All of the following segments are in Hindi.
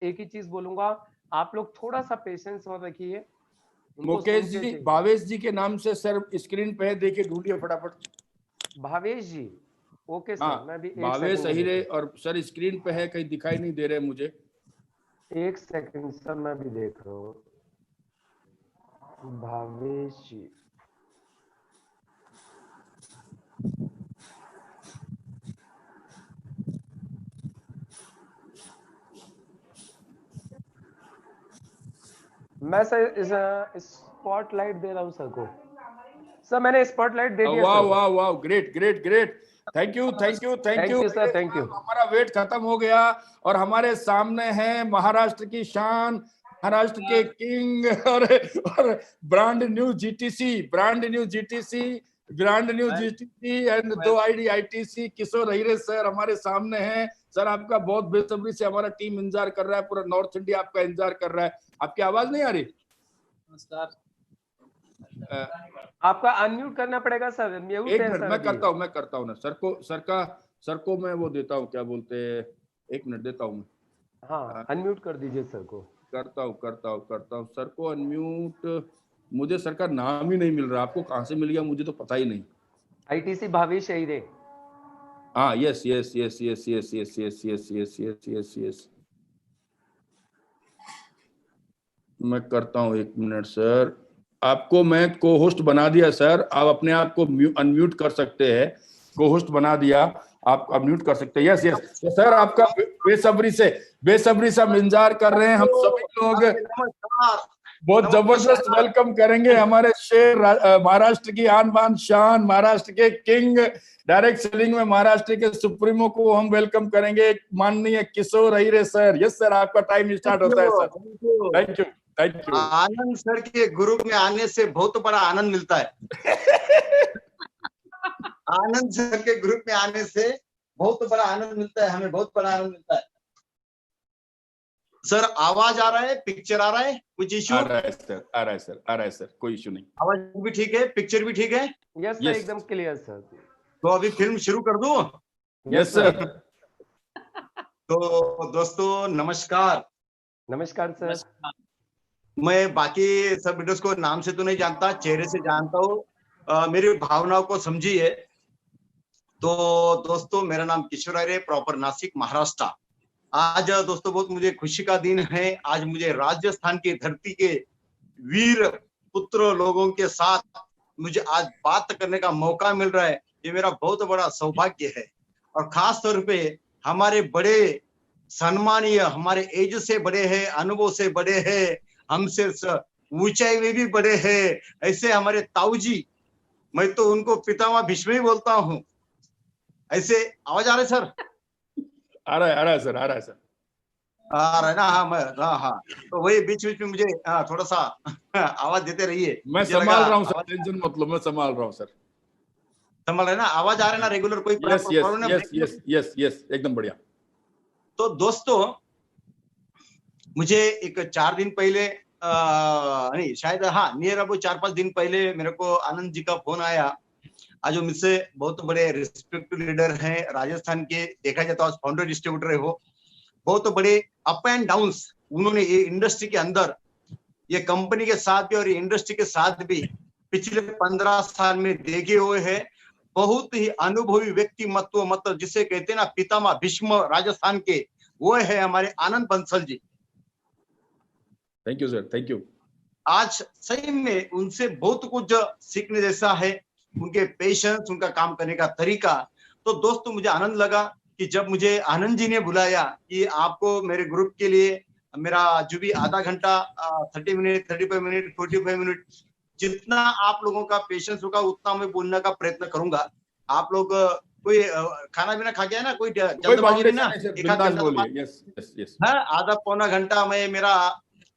एक ही चीज बोलूंगा, आप लोग थोड़ा सा पेशेंस और रखिए। मुकेश जी, भावेश जी के नाम से सर स्क्रीन पे है, देखिए ढूंढिए फटाफट। भावेश जी, ओके सर, हाँ, मैं भी एक भावेश सेकंड में अहिरे, देखता और सर स्क्रीन पे है, कहीं दिखाई नहीं दे रहे मुझे। हूं। एक सेकंड सर, मैं भी देख रहा हूँ। भावेश जी, मैं सर इस स्पॉटलाइट दे रहा हूँ सर को। सर मैंने स्पॉटलाइट दे दिया वाह सर। वाह वाह, great great great, thank you thank you thank you sir, thank you. हमारा वेट खत्म हो गया और हमारे सामने है महाराष्ट्र की शान, महाराष्ट्र के किंग और brand new GTC, brand new GTC, brand new GTC and 2 ITC Kishore Ahire sir हमारे सामने हैं। सर आपका बहुत बेसब्री से हमारा टीम इंतजार कर रहा है, पूरा नॉर्थ इंडिया आपका इंतजार कर रहा है। आपकी आवाज नहीं आ रही? नमस्कार। आपका अनम्यूट करना पड़ेगा सर, म्यूट एक है मिनट सर मैं अभी। करता हूँ ना सर को मैं वो देता हूँ, क्या बोलते हैं, एक मिनट देता हूँ मैं। हाँ, अनम्यूट कर दीजिए सर को। करता हूँ सर को अनम्यूट। मुझे सर का नाम ही नहीं मिल रहा, आपको कहाँ से मिल गया मुझे तो पता ही नहीं। आईटीसी भावेश अहिरे। हाँ, yes yes yes yes yes yes yes yes yes yes yes yes, मैं करता हूँ, एक मिनट सर। आपको मैं को होस्ट बना दिया सर, आप अपने आप को अनम्यूट कर सकते हैं, को होस्ट बना दिया, आप अनम्यूट कर सकते हैं। यस यस तो सर आपका बेसब्री से हम इंतजार कर रहे हैं। हम सभी लोग बहुत जबरदस्त वेलकम करेंगे हमारे शेर, महाराष्ट्र की आन बान शान, महाराष्ट्र के किंग, डायरेक्ट सेलिंग में महाराष्ट्र के सुप्रीमो को हम वेलकम करेंगे, माननीय किशोर अहिरे सर। यस सर, आपका टाइम स्टार्ट होता है sir. Thank you thank you. Anand sir के ग्रुप में आने से बहुत बड़ा आनंद मिलता है। आनंद सर के ग्रुप में आने से बहुत बड़ा आनंद मिलता है, हमें बहुत बड़ा आनंद मिलता है। सर आवाज आ रहा है, पिक्चर आ रहा है, कुछ इश्यू? आ रहा है सर, कोई इश्यू नहीं। आवाज भी ठीक है, पिक्चर भी ठीक है? यस सर, एकदम क्लियर सर। तो अभी फिल्म शुरू कर दूं? Yes sir. तो दोस्तों नमस्कार। नमस्कार सर। मैं बाकी सब वीडियोस को नाम से तो नहीं जानता, चेहरे से जानता हूँ, मेरी भावनाओं को समझिए। तो दोस्तों मेरा नाम किशोर अहिरे, प्रॉपर नासिक महाराष्ट्र। आज दोस्तों बहुत मुझे खुशी का दिन है। आज मुझे राजस्थान की धरती के वीर पुत्र लोगों के साथ मुझे आज बात करने का मौका मिल रहा है, ये मेरा बहुत बड़ा सौभाग्य है। और खास तौर पे हमारे बड़े सम्मानीय, हमारे एज से बड़े हैं, अनुभव से बड़े हैं, हमसे ऊंचाई में भी बड़े हैं, ऐसे हमारे ताऊजी, मैं तो उनको पितामह भीष्म ही बोलता हूँ। ऐसे आवाज आ रहा है सर? आ रहा है सर, आ रहा है ना? हाँ, तो वही बीच बीच में मुझे थोड़ा सा आवाज देते रहिए। मैं संभाल रहा हूँ सर, टेंशन मत लो, मैं संभाल रहा हूँ सर। संभाल रहे ना? आवाज आ रहा है ना रेगुलर? कोई प्रॉब्लम नहीं? यस यस यस, एकदम बढ़िया। तो दोस्तों मुझे एक 4 दिन पहले नहीं शायद, हाँ नियर अबाउट 4-5 दिन पहले मेरे को आनंद जी का फोन आया। आज वो मुझसे बहुत बड़े रिस्पेक्टेड लीडर हैं राजस्थान के, देखा जाए तो आज फाउंडर डिस्ट्रीब्यूटर है वो। बहुत बड़े अप एंड डाउन्स उन्होंने ये इंडस्ट्री के अंदर, ये कंपनी के साथ भी और ये इंडस्ट्री के साथ भी पिछले 15 साल में देखे हुए हैं। बहुत ही अनुभवी व्यक्तिमत्व, मतलब जिसे कहते हैं ना पितामह भीष्म राजस्थान के, वो है हमारे Anand Bansal ji. Thank you sir, thank you. आज सही में उनसे बहुत कुछ सीखने जैसा है, उनके पेशेंस, उनका काम करने का तरीका। तो दोस्तों मुझे आनंद लगा कि जब मुझे आनंद जी ने बुलाया कि आपको मेरे ग्रुप के लिए मेरा जो भी आधा घंटा 30 मिनट, 35 मिनट, 45 मिनट, जितना आप लोगों का पेशेंस होगा उतना मैं बोलने का प्रयत्न करूंगा। आप लोग कोई खाना पीना खा गया ना? कोई जल्दबाजी नहीं ना? एक आध घंटा, आधा पौना घंटा मैं मेरा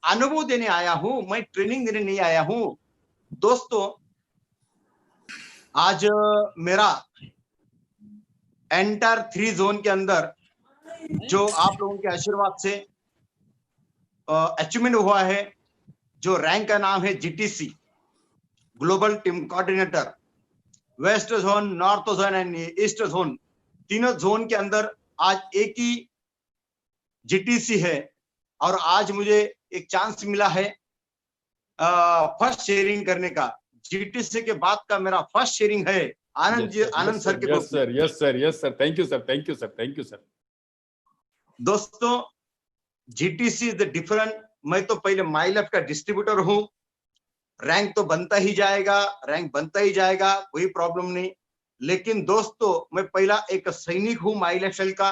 अनुभव देने आया हूं, मैं ट्रेनिंग देने नहीं आया हूं। दोस्तों आज मेरा एंटायर 3 जोन के अंदर जो आप लोगों के आशीर्वाद से अचीवमेंट हुआ है, जो रैंक का नाम है GTC, global team coordinator, west zone, north zone and east zone, तीनों जोन के अंदर आज एक ही जीटीसी है। और आज मुझे एक चांस मिला है फर्स्ट शेयरिंग करने का। जीटीसी के बाद का मेरा फर्स्ट शेयरिंग है आनंद सर के ग्रुप में। Yes sir, thank you sir. दोस्तों, जीटीसी इज द डिफरेंट। मैं तो पहले माई लेफ्ट का डिस्ट्रीब्यूटर हूं, रैंक तो बनता ही जाएगा, कोई प्रॉब्लम नहीं। लेकिन दोस्तों, मैं पहला एक सैनिक हूं माई लेफ्ट का,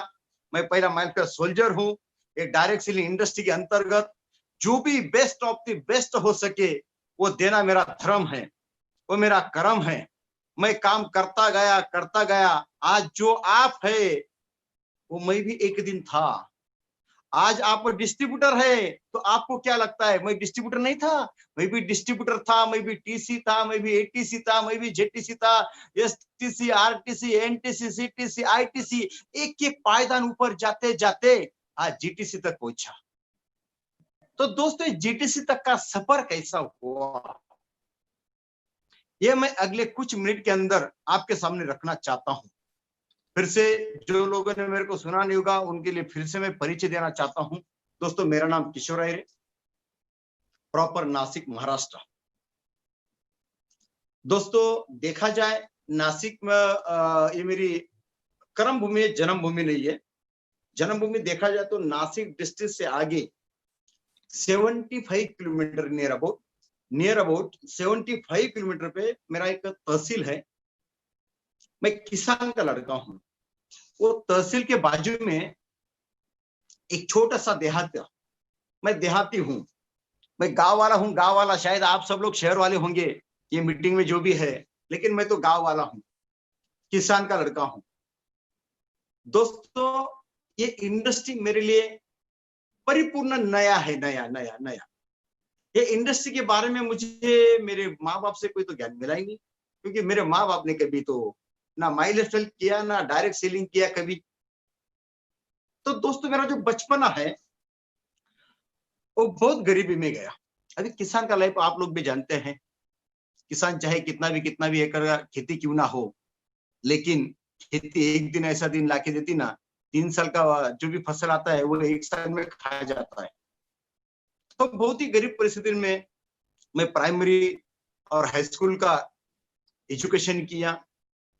मैं पहला माई लेफ्ट का सोल्जर हूं। एक डायरेक्ट सेलिंग इंडस्ट्री के अंतर्गत जो भी बेस्ट ऑफ द बेस्ट हो सके वो देना मेरा धर्म है, वो मेरा कर्म है। मैं काम करता गया। आज जो आप है वो मैं भी एक दिन था। आज आप डिस्ट्रीब्यूटर है तो आपको क्या लगता है मैं डिस्ट्रीब्यूटर नहीं था? मैं भी डिस्ट्रीब्यूटर था, मैं भी टीसी था, मैं भी एटीसी था, मैं भी जेटीसी था, STC, RTC, NTC, CTC, ITC, एक एक पायदान ऊपर जाते जाते आज जीटीसी तक पहुंचा। तो दोस्तों, जीटीसी तक का सफर कैसा हुआ ये मैं अगले कुछ मिनट के अंदर आपके सामने रखना चाहता हूं। फिर से जो लोगों ने मेरे को सुना नहीं होगा उनके लिए फिर से मैं परिचय देना चाहता हूं। दोस्तों, मेरा नाम किशोर आयरे, प्रॉपर नासिक, महाराष्ट्र। दोस्तों, देखा जाए नासिक में ये मेरी कर्म भूमि है, जन्मभूमि नहीं है। जन्मभूमि देखा जाए तो नासिक डिस्ट्रिक्ट से आगे 75 किलोमीटर नियर अबाउट 75 किलोमीटर पे मेरा एक तहसील है। मैं किसान का लड़का हूं। वो तहसील के बाजू में एक छोटा सा देहात, मैं देहाती हूं, मैं गांव वाला हूं। गांव वाला शायद आप सब लोग शहर वाले होंगे ये मीटिंग में जो भी है, लेकिन मैं तो गांव वाला हूं, किसान का लड़का हूं। दोस्तों, ये इंडस्ट्री मेरे लिए परिपूर्ण नया है, नया। ये इंडस्ट्री के बारे में मुझे मेरे माँ बाप से कोई तो ज्ञान मिला ही नहीं, क्योंकि मेरे माँ बाप ने कभी तो ना माई लेफ्ट सेल किया, ना डायरेक्ट सेलिंग किया कभी। तो दोस्तों, मेरा जो बचपना है वो बहुत गरीबी में गया। अभी किसान का लाइफ आप लोग भी जानते हैं, किसान चाहे कितना भी एकड़ खेती क्यों ना हो, लेकिन खेती एक दिन ऐसा दिन लाके देती ना, 3 साल का जो भी फसल आता है वो 1 साल में खाया जाता है। तो बहुत ही गरीब परिस्थिति में मैं प्राइमरी और हाई स्कूल का एजुकेशन किया।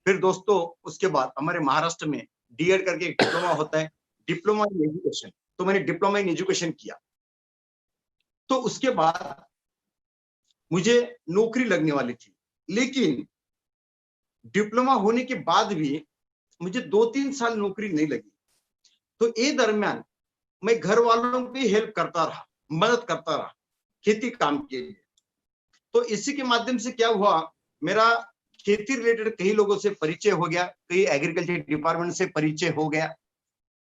फिर दोस्तों, उसके बाद हमारे महाराष्ट्र में डीएड करके एक डिप्लोमा होता है, डिप्लोमा इन एजुकेशन। तो मैंने डिप्लोमा इन एजुकेशन किया। तो उसके बाद मुझे नौकरी लगने वाली थी, लेकिन डिप्लोमा होने के बाद भी मुझे 2-3 साल नौकरी नहीं लगी। तो ये दरमियान मैं घर वालों की हेल्प करता रहा, मदद करता रहा खेती काम के लिए। तो इसी के माध्यम से क्या हुआ, मेरा खेती रिलेटेड कई लोगों से परिचय हो गया, कई एग्रीकल्चर डिपार्टमेंट से परिचय हो गया।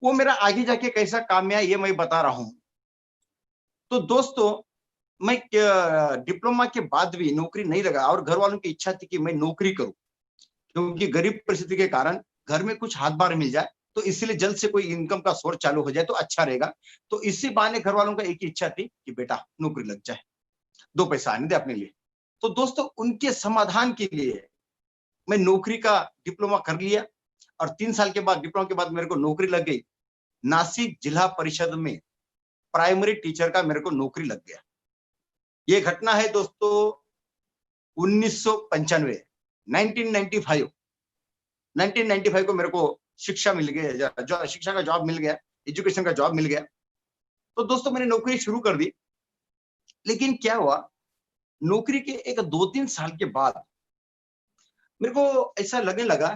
वो मेरा आगे जाके कैसा काम में आया ये मैं बता रहा हूं। तो दोस्तों, मैं डिप्लोमा के बाद भी नौकरी नहीं लगा और घर वालों की इच्छा थी कि मैं नौकरी करूं, क्योंकि गरीब परिस्थिति के कारण घर में कुछ हाथ बार मिल जाए, तो इसलिए जल्द से कोई इनकम का सोर्स चालू हो जाए तो अच्छा रहेगा। तो इसी बहाने घर वालों का एक ही इच्छा थी कि बेटा नौकरी लग जाए, 2 पैसा आने दे अपने लिए। तो दोस्तों, उनके समाधान के लिए मैं नौकरी का डिप्लोमा कर लिया और 3 साल के बाद डिप्लोमा के बाद मेरे को नौकरी लग गई। नासिक जिला परिषद में प्राइमरी टीचर का मेरे को नौकरी लग गया। ये घटना है दोस्तों 1995, 1995 को मेरे को शिक्षा मिल गया, जो शिक्षा का जॉब मिल गया, एजुकेशन का जॉब मिल गया। तो दोस्तों, मैंने नौकरी शुरू कर दी। लेकिन क्या हुआ, नौकरी के एक 2-3 साल के बाद मेरे को ऐसा लगने लगा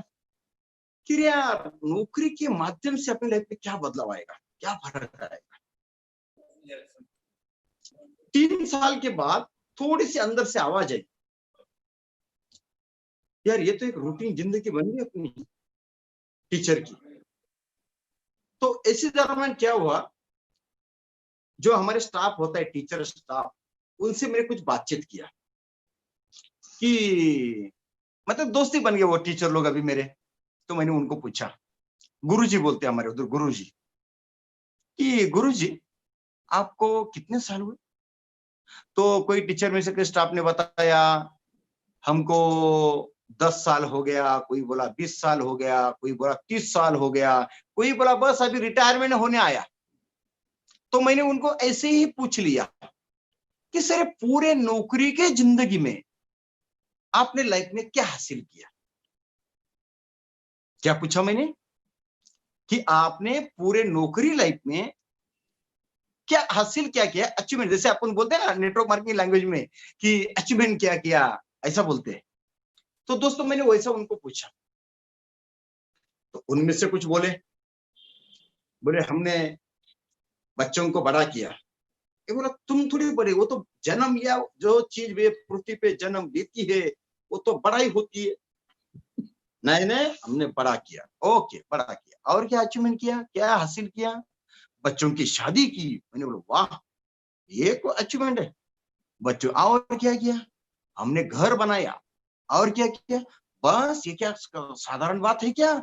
कि यार नौकरी के माध्यम से अपनी लाइफ में क्या बदलाव आएगा, क्या फर्क आएगा। 3 साल के बाद थोड़ी सी अंदर से आवाज आई, यार ये तो एक रूटीन जिंदगी बन गई अपनी टीचर की। तो इसी दरम्यान क्या हुआ, जो हमारे स्टाफ होता है, टीचर स्टाफ, उनसे मैंने कुछ बातचीत किया कि मतलब दोस्ती बन गए वो टीचर लोग अभी मेरे। तो मैंने उनको पूछा, गुरुजी बोलते हैं हमारे उधर, गुरुजी, कि गुरुजी आपको कितने साल हुए? तो कोई टीचर में से स्टाफ ने बताया हमको 10 साल हो गया, कोई बोला 20 साल हो गया, कोई बोला 30 साल हो गया, कोई बोला बस अभी रिटायरमेंट होने आया। तो मैंने उनको ऐसे ही पूछ लिया कि सर पूरे नौकरी के जिंदगी में आपने लाइफ में क्या हासिल किया? क्या पूछा मैंने कि आपने पूरे नौकरी लाइफ में क्या हासिल क्या किया, अचीवमेंट, जैसे अपन बोलते हैं ना नेटवर्क मार्केटिंग लैंग्वेज में कि अचीवमेंट क्या किया, ऐसा बोलते हैं। तो दोस्तों मैंने वैसा उनको पूछा, तो उनमें से कुछ बोले हमने बच्चों को बड़ा किया। ये बोला तुम थोड़ी बड़े, वो तो जन्म या जो चीज वे पृथ्वी पे जन्म लेती है वो तो बड़ा ही होती है। नहीं नहीं, हमने बड़ा किया। ओके, बड़ा किया, और क्या अचीवमेंट किया, क्या हासिल किया? बच्चों की शादी की। मैंने बोला वाह, ये कोई अचीवमेंट है? बच्चों, और क्या किया? हमने घर बनाया। और क्या किया? बस ये क्या साधारण बात है क्या?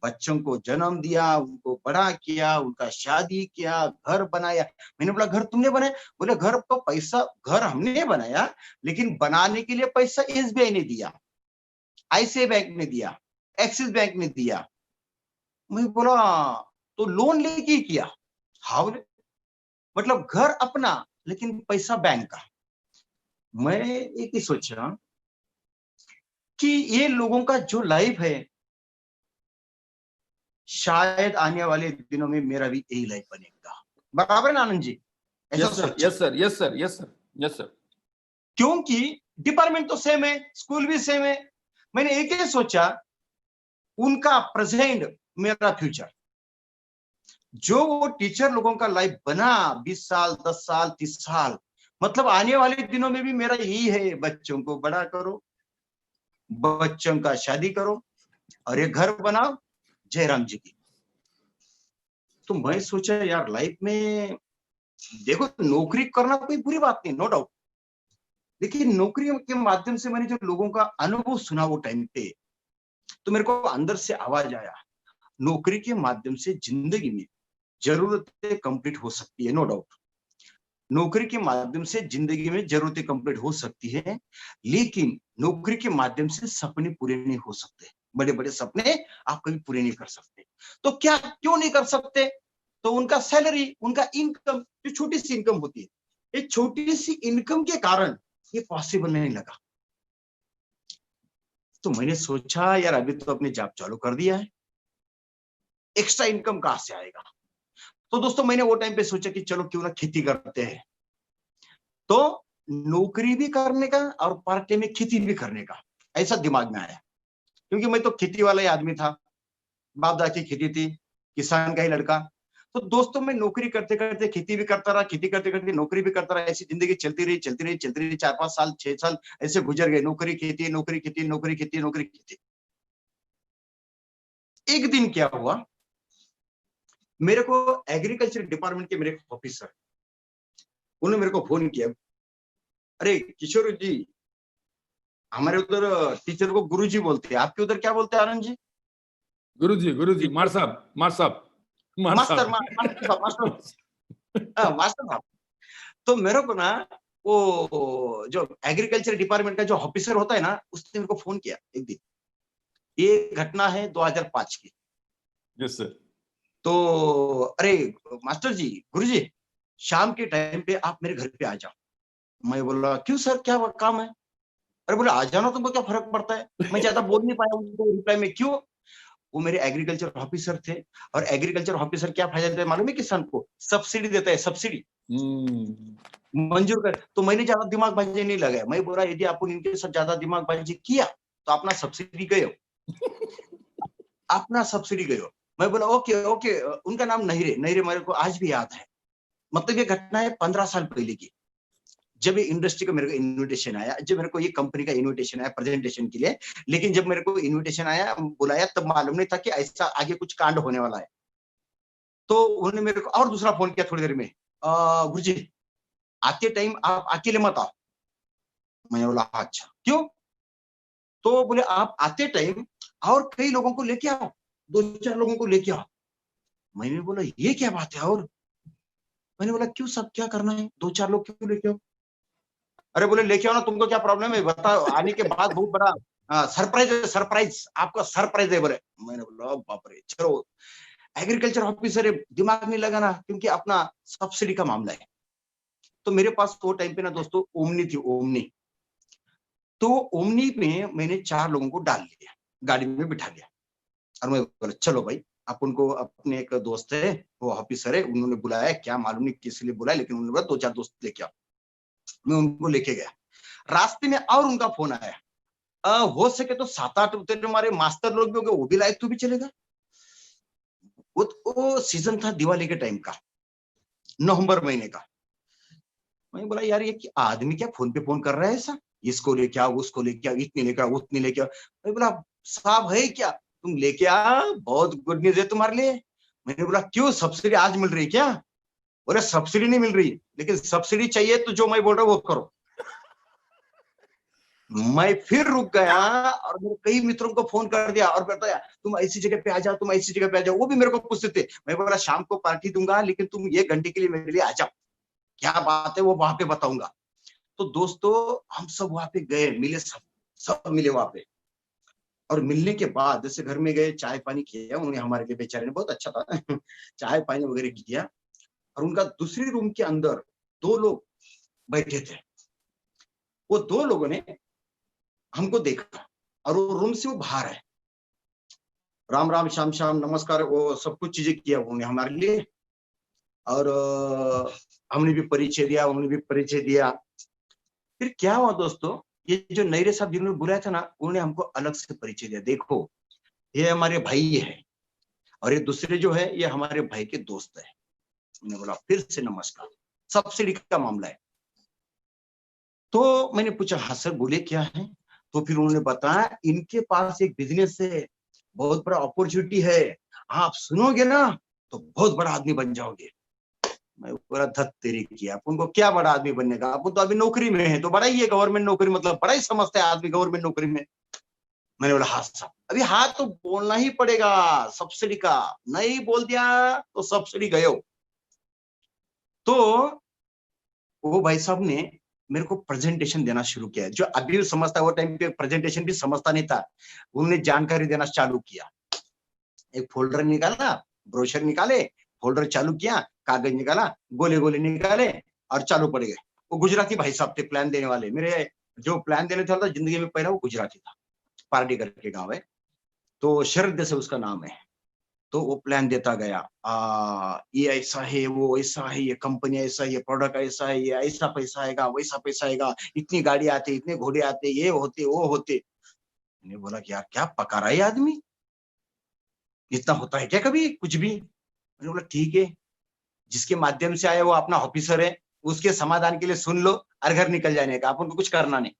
बच्चों को जन्म दिया, उनको बड़ा किया, उनका शादी किया, घर बनाया। मैंने बोला घर तुमने बनाया? बोले घर तो पैसा, घर हमने बनाया, लेकिन बनाने के लिए पैसा एसबीआई ने दिया, आईसीआई बैंक ने दिया, एक्सिस बैंक ने दिया। मैं बोला तो लोन लेके ही किया? हाँ बोले, मतलब घर अपना लेकिन पैसा बैंक का। मैं एक ही सोचा कि ये लोगों का जो लाइफ है, शायद आने वाले दिनों में मेरा भी यही लाइफ बनेगा। बराबर है ना आनंद जी? ऐसा यस सर, सोचा। Yes sir, yes sir, yes sir, yes sir. क्योंकि डिपार्टमेंट तो सेम है, स्कूल भी सेम है। मैंने एक ही सोचा, उनका प्रेजेंट मेरा फ्यूचर। जो वो टीचर लोगों का लाइफ बना 20 साल, 10 साल, 30 साल, मतलब आने वाले दिनों में भी मेरा यही है, बच्चों को बड़ा करो, बच्चों का शादी करो और ये घर बनाओ जयराम जी की। तो मैं सोचा यार लाइफ में देखो, नौकरी करना कोई बुरी बात नहीं, नो डाउट, लेकिन नौकरी के माध्यम से मैंने जो लोगों का अनुभव सुना वो टाइम पे, तो मेरे को अंदर से आवाज आया, नौकरी के माध्यम से जिंदगी में जरूरतें कंप्लीट हो सकती है, नो डाउट। नौकरी के माध्यम से जिंदगी में जरूरतें कंप्लीट हो सकती है, लेकिन नौकरी के माध्यम से सपने पूरे नहीं हो सकते। बड़े बड़े सपने आप कभी पूरे नहीं कर सकते। तो क्या क्यों नहीं कर सकते? तो उनका सैलरी, उनका इनकम, जो छोटी सी इनकम होती है, ये छोटी सी इनकम के कारण ये पॉसिबल नहीं लगा। तो मैंने सोचा यार अभी तो अपने जॉब चालू कर दिया है, एक्स्ट्रा इनकम कहां से आएगा? तो दोस्तों मैंने वो टाइम पे सोचा कि चलो क्यों ना खेती करते हैं। तो नौकरी भी करने का और पार्ट टाइम में खेती भी करने का ऐसा दिमाग में आया, क्योंकि मैं तो खेती वाला ही आदमी था, बाप दादा की खेती थी, किसान का ही लड़का। तो दोस्तों मैं नौकरी करते करते खेती भी करता रहा, खेती करते करते नौकरी भी करता रहा, ऐसी जिंदगी चलती रही 4-5 साल 6 साल ऐसे गुजर गए, नौकरी खेती नौकरी खेती नौकरी खेती नौकरी खेती। एक दिन क्या हुआ, मेरे को एग्रीकल्चर डिपार्टमेंट के मेरे ऑफिसर, उन्होंने मेरे को फोन किया, अरे किशोर जी, हमारे उधर टीचर को गुरुजी बोलते हैं, आपके उधर क्या बोलते हैं आनंद जी? गुरुजी, मार साहब, मार साहब, मार मास्टर साहब। मास्टर साहब। तो मेरे को ना वो जो एग्रीकल्चर डिपार्टमेंट का जो ऑफिसर होता है ना, उसने मेरे को फोन किया एक दिन। ये घटना है 2005 की। Yes sir. तो अरे मास्टर जी, गुरुजी, शाम के टाइम पे आप मेरे घर पे आ जाओ। मैं बोला क्यों सर, क्या काम है? अरे बोले आ जाना, तुमको क्या फर्क पड़ता है? मैं ज्यादा बोल नहीं पाया उनको रिप्लाई में। क्यों? वो मेरे एग्रीकल्चर ऑफिसर थे, और एग्रीकल्चर ऑफिसर क्या फायदा देता है मालूम है किसान को? सब्सिडी देता है, सब्सिडी मंजूर कर। तो मैंने ज्यादा दिमाग बाजी नहीं लगाया। मैं बोला यदि आपको इनके साथ ज्यादा दिमाग बाजी किया तो अपना सब्सिडी गयो, अपना सब्सिडी गयो। मैं बोला ओके ओके। उनका नाम नहिरे, नहिरे मेरे को आज भी याद है। मतलब ये घटना है 15 साल पहले की, जब ये इंडस्ट्री का मेरे को इन्विटेशन आया, जब मेरे को ये कंपनी का इन्विटेशन आया प्रेजेंटेशन के लिए, लेकिन जब मेरे को इन्विटेशन आया बुलाया तब मालूम नहीं था कि ऐसा आगे कुछ कांड होने वाला है। तो उन्होंने मेरे को और दूसरा फोन किया थोड़ी देर में, गुरुजी आते टाइम आप अकेले मत आओ। मैंने बोला अच्छा क्यों? तो बोले आप आते टाइम और कई लोगों को लेके आओ, 2-4 लोगों को लेके आओ। मैंने बोला ये क्या बात है? और मैंने बोला क्यों, सब क्या करना है, 2-4 लोग क्यों लेके आओ? अरे बोले लेके आओ ना, तुमको क्या प्रॉब्लम है बताओ, आने के बाद बहुत बड़ा सरप्राइज है, सरप्राइज आपका सरप्राइज है बोले। मैंने बोला बाप रे, चलो एग्रीकल्चर ऑफिसर है, दिमाग नहीं लगाना, क्योंकि अपना सब्सिडी का मामला है। तो मेरे पास वो टाइम पे ना दोस्तों ओमनी थी, ओमनी। तो ओमनी में मैंने 4 लोगों को डाल लिया, गाड़ी में बिठा लिया, और मैं बोला चलो भाई, अपन को, अपने एक दोस्त है वो ऑफिसर है, उन्होंने बुलाया, क्या मालूम नहीं किस लिए बुलाया, लेकिन उन्होंने बोला 2-4 दोस्त लेके आओ। मैं उनको लेके गया, रास्ते में और उनका फोन आया, हो सके तो 7-8 उतरे हमारे मास्टर लोग भी हो गए, वो भी लाइक तो भी चलेगा। वो सीजन था दिवाली के टाइम का, नवंबर महीने का। मैं बोला यार ये आदमी क्या फोन पे फोन कर रहा है ऐसा, इसको लेके आओ, उसको लेके आओ, इतने लेके आओ, उतने लेके आओ। मैं बोला साहब है क्या, तुम लेके आ, बहुत गुड न्यूज है तुम्हारे लिए। मैंने बोला क्यों, सब्सिडी आज मिल रही है क्या? बोले सब्सिडी नहीं मिल रही, लेकिन सब्सिडी चाहिए तो जो मैं बोल रहा हूँ वो करो। मैं फिर रुक गया और मेरे कई मित्रों को फोन कर दिया और बताया तुम ऐसी जगह पे आ जाओ, तुम ऐसी जगह पे आ जाओ। वो भी मेरे को पूछते थे। मैं बोला शाम को पार्टी दूंगा, लेकिन तुम 1 घंटे के लिए मेरे लिए आ जाओ, क्या बात है वो वहां पे बताऊंगा। तो दोस्तों हम सब वहां पे गए, मिले, सब मिले वहां पे। और मिलने के बाद जैसे घर में गए, चाय पानी किया उन्होंने हमारे लिए, बेचारे ने, बहुत अच्छा था चाय पानी वगैरह किया। और उनका दूसरी रूम के अंदर 2 लोग बैठे थे। वो 2 लोगों ने हमको देखा और वो रूम से वो बाहर है। राम राम, श्याम श्याम, नमस्कार, वो सब कुछ चीजें किया उन्होंने हमारे लिए। और हमने भी परिचय दिया, उन्होंने भी परिचय दिया। फिर क्या हुआ दोस्तों, ये जो नईरे साहब जिन्होंने बुलाया था ना, उन्होंने हमको अलग से परिचय दिया। देखो ये हमारे भाई है, और ये दूसरे जो है ये हमारे भाई के दोस्त है। मैंने बोला फिर से नमस्कार, सब्सिडी का मामला है। तो मैंने पूछा हाँ सर बोले क्या है। तो फिर उन्होंने बताया इनके पास एक बिजनेस है, बहुत बड़ा अपॉर्चुनिटी है, आप सुनोगे ना तो बहुत बड़ा आदमी बन जाओगे। मैं बोला धत तेरी किया, अपन को क्या बड़ा आदमी बनने का, अपन तो अभी नौकरी में है, तो बड़ा ही है, गवर्नमेंट नौकरी मतलब बड़ा ही समझता है आदमी गवर्नमेंट नौकरी में। मैंने बोला हाँ साहब, अभी हाँ तो बोलना ही पड़ेगा सब्सिडी का, नहीं बोल दिया तो सब्सिडी गयो। तो वो भाई साहब ने मेरे को प्रेजेंटेशन देना शुरू किया, जो अभी समझता है, वो टाइम पे प्रेजेंटेशन भी समझता नहीं था। उन्होंने जानकारी देना चालू किया, एक फोल्डर निकाला, ब्रोशर निकाले, फोल्डर चालू किया, कागज निकाला, गोले गोले निकाले और चालू पड़ गए। वो गुजराती भाई साहब थे प्लान देने वाले, मेरे जो प्लान देने था जिंदगी में पहला वो गुजराती था, पार्टी करके गांव है, तो शरद से उसका नाम है। तो वो प्लान देता गया, ये ऐसा है, वो ऐसा है, ये कंपनी ऐसा है, ये प्रोडक्ट ऐसा है, ये ऐसा पैसा आएगा, वैसा पैसा आएगा, इतनी गाड़ी आती, इतने घोड़े आते, ये होते वो होते। मैंने बोला कि यार क्या पका रहा है आदमी, इतना होता है क्या कभी कुछ भी। मैंने बोला ठीक है, जिसके माध्यम से आया वो अपना ऑफिसर है, उसके समाधान के लिए सुन लो और घर निकल जाने का, अपन को कुछ करना नहीं।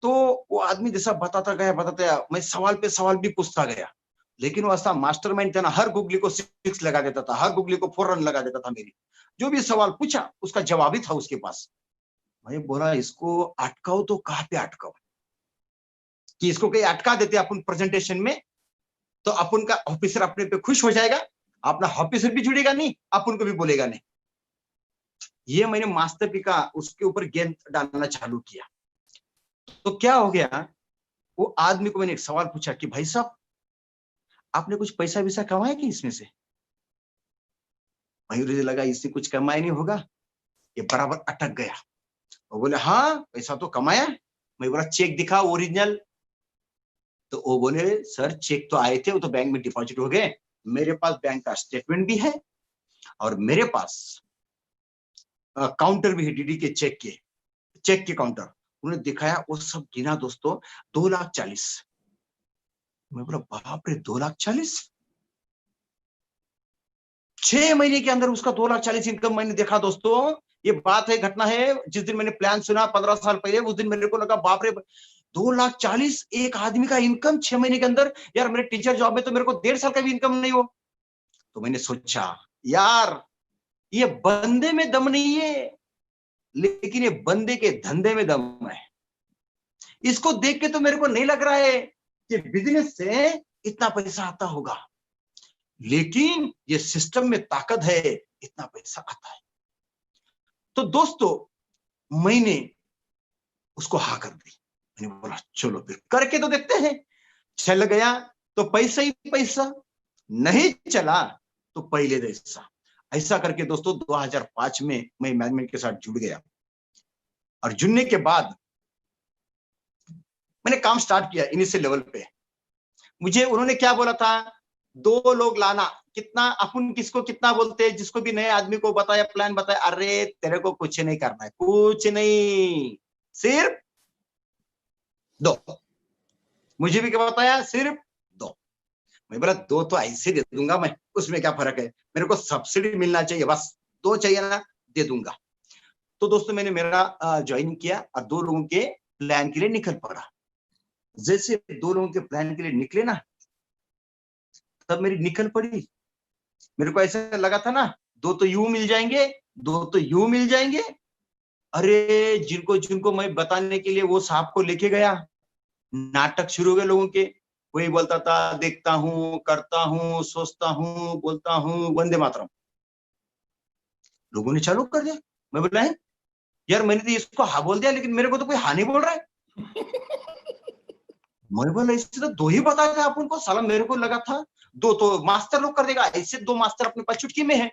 तो वो आदमी जैसा बताता गया, मैं सवाल पे सवाल भी पूछता गया, लेकिन वो ऐसा मास्टरमाइंड था ना, हर गुगली को 6 लगा देता था, हर गुगली को 4 रन लगा देता था। मेरी जो भी सवाल पूछा उसका जवाब ही था उसके पास। मैं बोला इसको अटकाओ तो कहाँ पे अटकाओ, कि इसको कहीं अटका देते अपन प्रेजेंटेशन में तो अपन का ऑफिसर अपने पे खुश हो जाएगा, अपना ऑफिसर भी जुड़ेगा नहीं, अपन को भी बोलेगा नहीं। ये मैंने मास्टर पी का उसके ऊपर गेंद डालना चालू किया। तो क्या हो गया, वो आदमी को मैंने एक सवाल पूछा कि भाई साहब आपने कुछ पैसा वैसा कमाया कि इसमें से? मयूरी लगा इससे कुछ कमाया नहीं होगा, ये बराबर अटक गया। वो बोले हाँ पैसा तो कमाया। मैं बोला चेक दिखा ओरिजिनल। तो वो बोले सर चेक तो आए थे, वो तो बैंक में डिपॉजिट हो गए, मेरे पास बैंक का स्टेटमेंट भी है और मेरे पास काउंटर भी है, डीडी के चेक के काउंटर। उन्होंने दिखाया, वो सब गिना दोस्तों, 2,40,000। मैं बोला बाप रे 2,40,000, 6 महीने के अंदर उसका 2,40,000 इनकम मैंने देखा दोस्तों। ये बात है, घटना है, जिस दिन मैंने प्लान सुना 15 साल पहले, उस दिन मेरे को लगा बाप रे 2,40,000 एक आदमी का इनकम 6 महीने के अंदर। यार मेरे टीचर जॉब में तो मेरे को 1.5 साल का भी इनकम नहीं हो। तो मैंने सोचा यार ये बंदे में दम नहीं है, लेकिन ये बंदे के धंधे में दम है। इसको देख के तो मेरे को नहीं लग रहा है कि बिजनेस से इतना पैसा आता होगा, लेकिन ये सिस्टम में ताकत है, इतना पैसा आता है। तो दोस्तों मैंने उसको हाँ कर दी। मैंने बोला चलो फिर करके तो देखते हैं। चल गया तो पैसा ही पैसा, नहीं चला तो पहले जैसा। ऐसा करके दोस्तों 2005 में मैं मैनेजमेंट के साथ जुड़ गया, और जुड़ने के बाद मैंने काम स्टार्ट किया इनिशियल लेवल पे। मुझे उन्होंने क्या बोला था, 2 लोग लाना। कितना, अपन किसको कितना बोलते हैं, जिसको भी नए आदमी को बताया, प्लान बताया, अरे तेरे को कुछ नहीं करना है, कुछ नहीं, सिर्फ 2। मुझे भी क्या बताया, सिर्फ 2। मैं बोला 2 तो ऐसे दे दूंगा मैं, उसमें क्या फर्क है, मेरे को सब्सिडी मिलना चाहिए, बस 2 चाहिए ना, दे दूंगा। तो दोस्तों मैंने मेरा ज्वाइन किया और 2 लोगों के प्लान के लिए निकल पड़ा। जैसे 2 लोगों के प्लान के लिए निकले ना, तब मेरी निकल पड़ी। मेरे को ऐसा लगा था ना, 2 तो यूं मिल जाएंगे, 2 तो यूं मिल जाएंगे। अरे जिनको जिनको मैं बताने के लिए वो साहब को लेके गया, नाटक शुरू हो गए लोगों के। कोई बोलता था देखता हूं, करता हूं, सोचता हूं, बोलता हूं, वंदे मातरम। लोगों ने चालू कर दिया। मैं बोला है यार, मैंने तो इसको हाँ बोल दिया, लेकिन मेरे को तो कोई हाँ नहीं बोल रहा है। मैं बोला इससे तो 2 ही बताया था अपन को, साला मेरे को लगा था 2 तो मास्टर लोग कर देगा, ऐसे 2 मास्टर अपने पास चुटकी में है।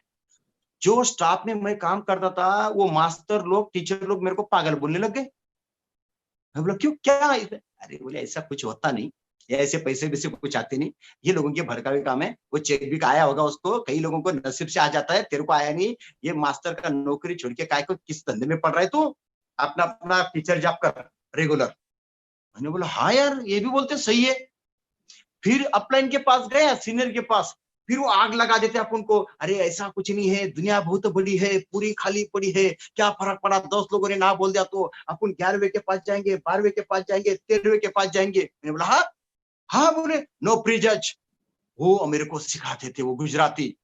जो स्टाफ में मैं काम करता था, वो मास्टर लोग, टीचर लोग मेरे को पागल बोलने लग गए। मैं बोला क्यों, क्या? अरे बोले ऐसा कुछ होता नहीं, या ऐसे पैसे वैसे कुछ आते नहीं, ये लोगों के भड़कावे काम है। वो चेक भी आया होगा उसको, कई लोगों को नसीब से आ जाता है, तेरे को आया नहीं। ये मास्टर का नौकरी छोड़ के काय को किस धंधे में पड़ रहा है तू, अपना अपना टीचर जॉब कर रेगुलर। मैंने बोला हाँ यार, ये भी बोलते सही है। फिर अपलाइन के पास गया, सीनियर के पास, फिर वो आग लगा देते अपन को, अरे ऐसा कुछ नहीं है, दुनिया बहुत बड़ी है, पूरी खाली पड़ी है, क्या फर्क पड़ा, 10 लोगों ने ना बोल दिया तो अपन 11वें के पास जाएंगे, 12वें के पास जाएंगे, 13वें के पास जाएंगे। मैंने बोला हाँ हाँ, बोले नो प्री जज। वो मेरे को सिखाते थे, वो गुजराती।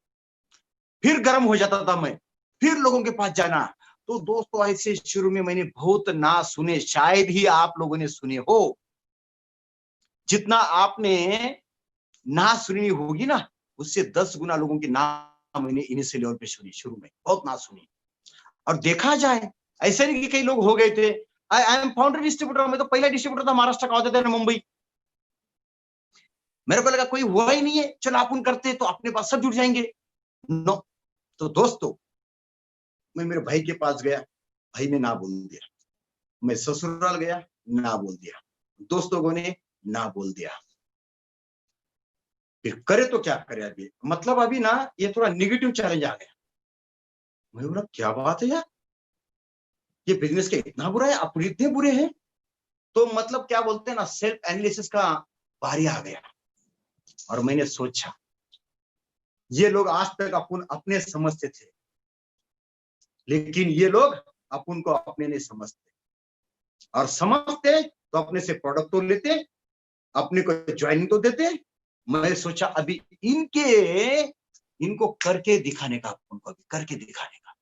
फिर गर्म हो जाता था मैं, फिर लोगों के पास जाना। तो दोस्तों ऐसे शुरू में मैंने बहुत ना सुने, शायद ही आप लोगों ने सुने हो। जितना आपने ना सुनी होगी ना, उससे 10 गुना लोगों की नाम मैंने इनिशियल लेवल पे सुनी, शुरू में बहुत ना सुनी। और देखा जाए, ऐसे नहीं कि कई लोग हो गए थे। आई एम फाउंडर डिस्ट्रीब्यूटर, मैं तो पहला डिस्ट्रीब्यूटर था महाराष्ट्र का, होते थे ना मुंबई। मेरे को लगा कोई हुआ ही नहीं है, चलो अपन करते तो अपने पास सब जुड़ जाएंगे। नो। तो दोस्तों मैं मेरे भाई के पास गया, भाई ने ना बोल दिया। मैं ससुराल गया, ना बोल दिया। दोस्त लोगों ने ना बोल दिया। फिर करे तो क्या करे, अभी मतलब अभी ना ये थोड़ा निगेटिव चैलेंज आ गया। मैं बोला क्या बात है यार, ये बिजनेस के इतना बुरा है, अपन इतने बुरे हैं। तो मतलब क्या बोलते हैं ना, सेल्फ एनालिसिस का बारी आ गया। और मैंने सोचा ये लोग आज तक अपन अपने समझते थे, लेकिन ये लोग अपन को अपने नहीं समझते, और समझते तो अपने से प्रोडक्ट तो लेते, अपने को ज्वाइनिंग तो देते। मैं सोचा अभी इनको करके दिखाने का, उनको अभी करके दिखाने का।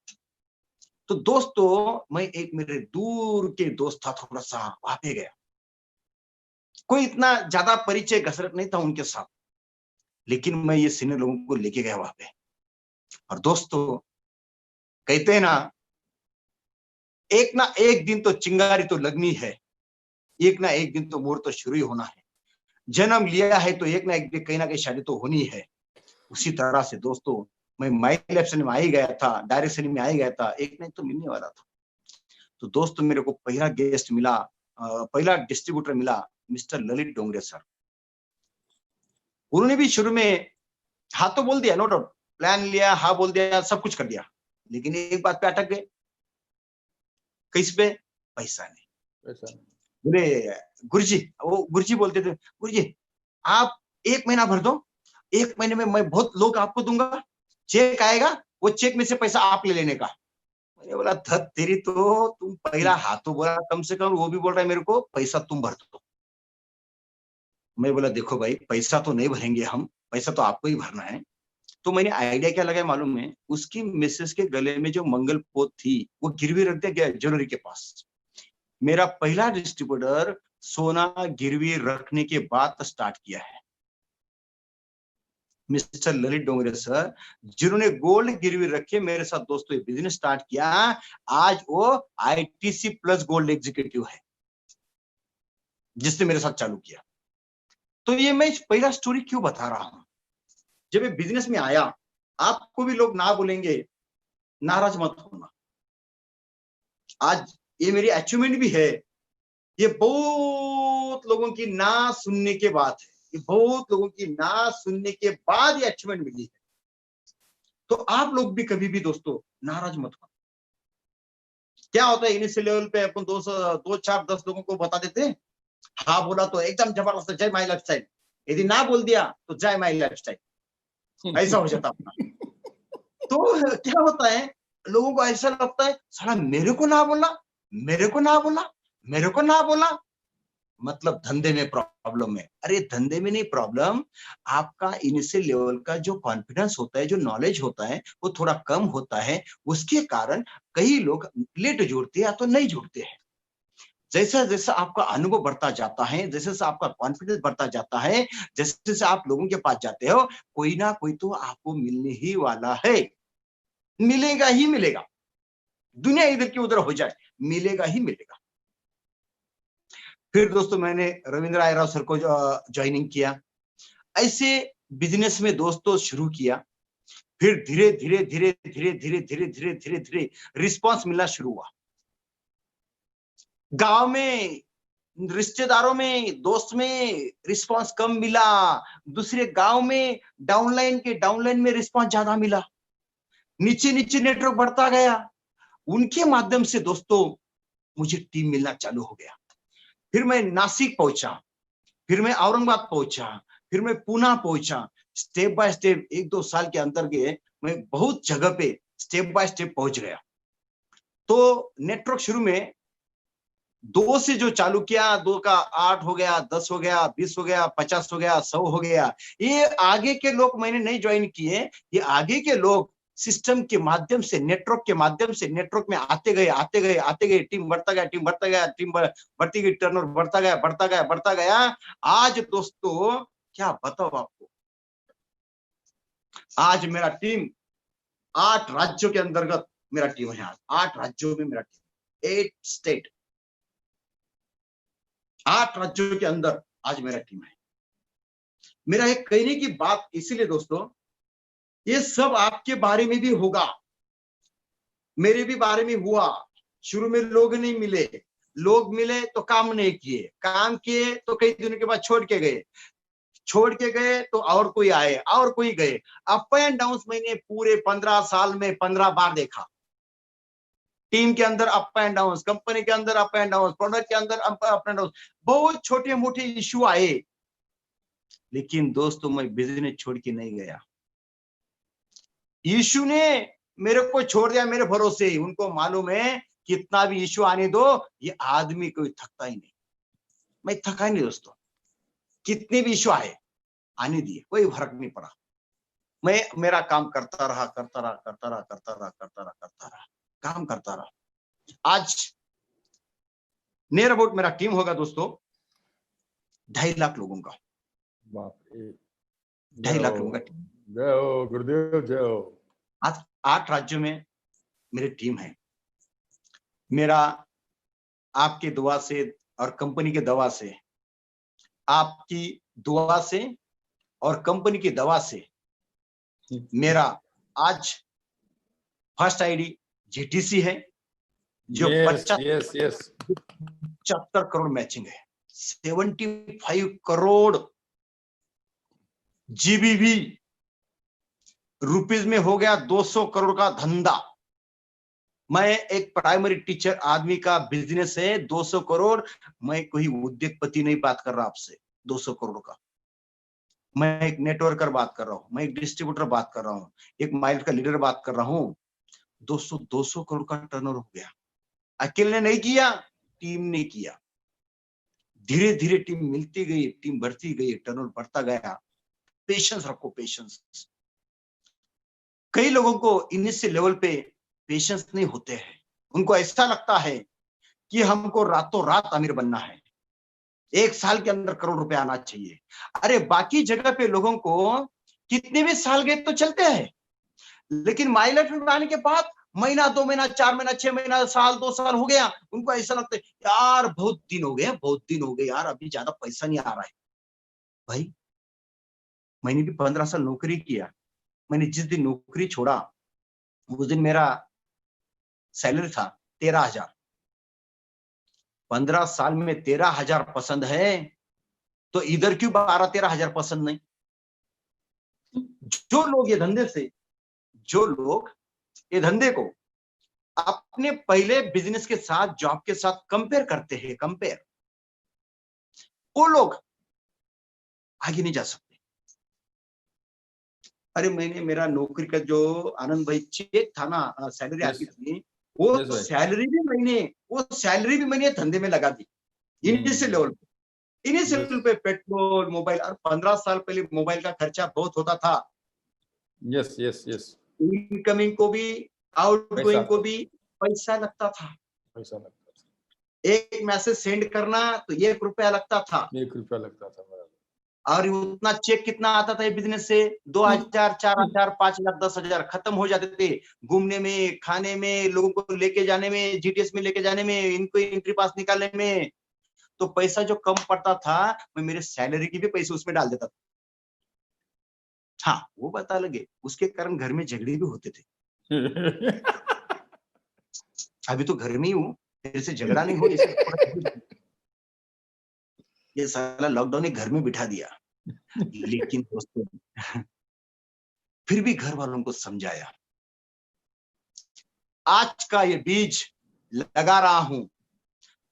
तो दोस्तों मैं एक मेरे दूर के दोस्त था, थोड़ा सा वहां पे गया। कोई इतना ज्यादा परिचय घसरत नहीं था उनके साथ, लेकिन मैं ये सीनियर लोगों को लेके गया वहां पे। और दोस्तों कहते हैं ना एक दिन तो चिंगारी तो लगनी है, एक ना एक दिन तो मोड़ तो शुरू ही होना है। जन्म लिया है तो एक ना एक दिन कहीं ना कहीं शादी तो होनी है। उसी तरह से दोस्तों मैं माई इलेक्शन में आ ही गया था, डायरेक्शन में आ ही गया था, एक ना एक तो मिलने वाला था। तो दोस्तों मेरे को पहला गेस्ट मिला, पहला डिस्ट्रीब्यूटर मिला, मिस्टर ललित डोंगरे सर। उन्होंने भी शुरू में हाँ तो बोल दिया, नो डाउट, प्लान लिया, हाँ बोल दिया, सब कुछ कर दिया, लेकिन एक बात पे अटक गए। किस पे? पैसा नहीं। बोले गुरुजी, वो गुरुजी बोलते थे, गुरुजी आप 1 महीना भर दो, 1 महीने में मैं बहुत लोग आपको दूंगा, चेक आएगा, वो चेक में से पैसा आप ले लेने का। मैंने बोला धत तेरी, तो तुम पहला हाथ तो बोला कम से कम, वो भी बोल रहा है मेरे को पैसा तुम भर दो। मैं बोला देखो भाई, पैसा तो नहीं भरेंगे हम, पैसा तो आपको ही भरना है। तो मैंने आइडिया क्या लगाया मालूम है, उसकी मिसेस के गले में जो मंगल पोत थी वो गिरवी रख दिया गया ज्वेलरी के पास। मेरा पहला डिस्ट्रीब्यूटर सोना गिरवी रखने के बाद स्टार्ट किया है मिस्टर ललित डोंगरे सर, जिन्होंने गोल्ड गिरवी रखे मेरे साथ दोस्तों ये बिजनेस स्टार्ट किया। आज वो ITC प्लस गोल्ड एग्जीक्यूटिव है, जिसने मेरे साथ चालू किया। तो ये मैं पहला स्टोरी क्यों बता रहा हूं, जब ये बिजनेस में आया, आपको भी लोग ना बोलेंगे, नाराज मत होना। आज ये मेरी अचीवमेंट भी है, ये बहुत लोगों की ना सुनने के बाद है, ये बहुत लोगों की ना सुनने के बाद ये अचीवमेंट मिली है। तो आप लोग भी कभी भी दोस्तों नाराज मत हो। क्या होता है इनिशियल लेवल पे अपन 2 4 10 लोगों को बता देते हैं, हाँ बोला तो एकदम जबरदस्त जय माई लाइफस्टाइल, यदि ना बोल दिया तो जय माई लाइफस्टाइल, ऐसा हो जाता अपना। तो क्या होता है, लोगों को ऐसा लगता है साला मेरे को ना बोला, मेरे को ना बोला, मेरे को ना बोला, मतलब धंधे में प्रॉब्लम है। अरे धंधे में नहीं प्रॉब्लम, आपका इनिशियल लेवल का जो कॉन्फिडेंस होता है, जो नॉलेज होता है, वो थोड़ा कम होता है। उसके कारण कई लोग लेट जुड़ते हैं या तो नहीं जुड़ते हैं। जैसा जैसा आपका अनुभव बढ़ता जाता है, जैसे जैसे आपका कॉन्फिडेंस बढ़ता जाता है, जैसे जैसे आप लोगों के पास जाते हो, कोई ना कोई तो आपको मिलने ही वाला है, मिलेगा ही मिलेगा। दुनिया इधर की उधर हो जाए, मिलेगा ही मिलेगा। फिर दोस्तों मैंने रविंद्र आयराव सर को ज्वाइनिंग किया, ऐसे बिजनेस में दोस्तों शुरू किया। फिर धीरे धीरे धीरे धीरे धीरे धीरे धीरे धीरे धीरे रिस्पॉन्स मिलना शुरू हुआ। गांव में, रिश्तेदारों में, दोस्त में रिस्पांस कम मिला, दूसरे गांव में डाउनलाइन में रिस्पांस ज्यादा मिला। नीचे नीचे नेटवर्क बढ़ता गया, उनके माध्यम से दोस्तों मुझे टीम मिलना चालू हो गया। फिर मैं नासिक पहुंचा, फिर मैं औरंगाबाद पहुंचा, फिर मैं पुणे पहुंचा। स्टेप बाय स्टेप 1-2 साल के अंदर गए, मैं बहुत जगह पे स्टेप बाय स्टेप पहुंच गया। तो नेटवर्क शुरू में 2 से जो चालू किया, 2 का 8 हो गया, 10 हो गया, 20 हो गया, 50 हो गया, 100 हो गया। ये आगे के लोग मैंने नहीं ज्वाइन किए, ये आगे के लोग सिस्टम के माध्यम से, नेटवर्क के माध्यम से नेटवर्क में आते गए आते गए आते गए, टीम बढ़ता गया, टीम बढ़ता गया, टीम बढ़ती गई, टर्नओवर बढ़ता गया बढ़ता गया बढ़ता गया। आज दोस्तों क्या बताओ आपको, आज मेरा टीम 8 राज्यों के अंतर्गत मेरा टीम है। आज 8 राज्यों में मेरा टीम, 8 स्टेट, 8 राज्यों के अंदर आज मेरा टीम है। मेरा एक कहने की बात इसीलिए दोस्तों, ये सब आपके बारे में भी होगा, मेरे भी बारे में हुआ। शुरू में लोग नहीं मिले, लोग मिले तो काम नहीं किए, काम किए तो कई दिनों के बाद छोड़ के गए तो और कोई आए और कोई गए। अप एंड डाउन मैंने पूरे 15 साल में 15 बार देखा। टीम के अंदर अप एंड डाउन, कंपनी के अंदर अप एंड डाउन, प्रोडक्ट के अंदर अप एंड डाउन, बहुत छोटे मोटे इश्यू आए। लेकिन दोस्तों मैं बिजनेस छोड़ के नहीं गया, इश्यू ने मेरे को छोड़ दिया मेरे भरोसे। उनको मालूम है कितना भी इश्यू आने दो, ये आदमी कोई थकता ही नहीं। मैं थका ही नहीं दोस्तों, कितने भी इश्यू आए आने दिए, कोई फर्क नहीं पड़ा। मैं मेरा काम करता रहा, काम करता रहा। आज नियर अबाउट मेरा टीम होगा दोस्तों 2.5 लाख लोगों का, बाप रे, 2.5 लाख लोगों का टीम। जय हो गुरुदेव, जय हो। आज 8 राज्यों में मेरी टीम है। मेरा आपके दुआ से और कंपनी के दवा से, आपकी दुआ से और कंपनी की दवा से मेरा आज फर्स्ट आईडी जीटीसी है, जो 75 करोड़ मैचिंग है, 75 करोड़ जीबीवी रुपीज में हो गया 200 करोड़ का धंधा। मैं एक प्राइमरी टीचर आदमी का बिजनेस है 200 करोड़। मैं कोई उद्योगपति नहीं बात कर रहा आपसे 200 करोड़ का, मैं एक नेटवर्कर बात कर रहा हूं, मैं एक डिस्ट्रीब्यूटर बात कर रहा हूं, एक माइंड का लीडर बात कर रहा हूं। 200 करोड़ का टर्नओवर हो गया। अकेले नहीं किया, टीम ने किया। धीरे धीरे टीम मिलती गई, टीम बढ़ती गई, टर्नओवर बढ़ता गया। पेशेंस रखो, पेशेंस। कई लोगों को इनिशियल लेवल पे पेशेंस नहीं होते हैं, उनको ऐसा लगता है कि हमको रातों रात अमीर बनना है, 1 साल के अंदर करोड़ रुपए आना चाहिए। अरे बाकी जगह पे लोगों को कितने भी साल गए तो चलते हैं, लेकिन माई लाइफ में आने के बाद महीना, 2 महीना, 4 महीना, 6 महीना, साल, 2 साल हो गया, उनको ऐसा लगता है यार बहुत दिन हो गए यार, अभी ज्यादा पैसा नहीं आ रहा है। भाई मैंने भी 15 साल नौकरी किया। मैंने जिस दिन नौकरी छोड़ा उस दिन मेरा सैलरी था 13,000। 15 साल में 13,000 पसंद है तो इधर क्यों 12-13,000 पसंद नहीं? जो लोग ये धंधे से, जो लोग ये धंधे को अपने पहले बिजनेस के साथ, जॉब के साथ कंपेयर करते हैं, कंपेयर, वो लोग आगे नहीं जा सकते। अरे मैंने मेरा नौकरी का जो आनंद भाई चेक था ना, सैलरी Yes. आती थी, वो Yes, भाई। सैलरी भी मैंने धंधे में लगा दी। इनिशियल लेवल पे, इनिशियल पे पेट्रोल, मोबाइल। और 15 साल पहले मोबाइल का खर्चा बहुत होता था। यस यस यस, इनकमिंग को भी, आउटगोइंग को भी पैसा लगता था। पैसा लगता था, एक मैसेज सेंड करना तो 1 रुपया लगता था। 1 रुपया लगता था। और उतना चेक कितना आता था ये बिजनेस से? 2,000, 4,000, 5 लाख, 10,000 खत्म हो जाते थे। घूमने में, खाने में, लोगों को लेके जाने में, जीटीएस में लेके जाने में, इनको एंट्री पास निकालने में। तो पैसा जो कम पड़ता था मैं मेरे सैलरी की भी पैसे उसमें डाल देता था। हाँ, वो बता लगे, उसके कारण घर में झगड़े भी होते थे। अभी तो घर में ही हूँ, फिर से झगड़ा नहीं हो, ये साला लॉकडाउन ने घर में बिठा दिया। लेकिन दोस्तों फिर भी घर वालों को समझाया। आज का ये बीज लगा रहा हूं,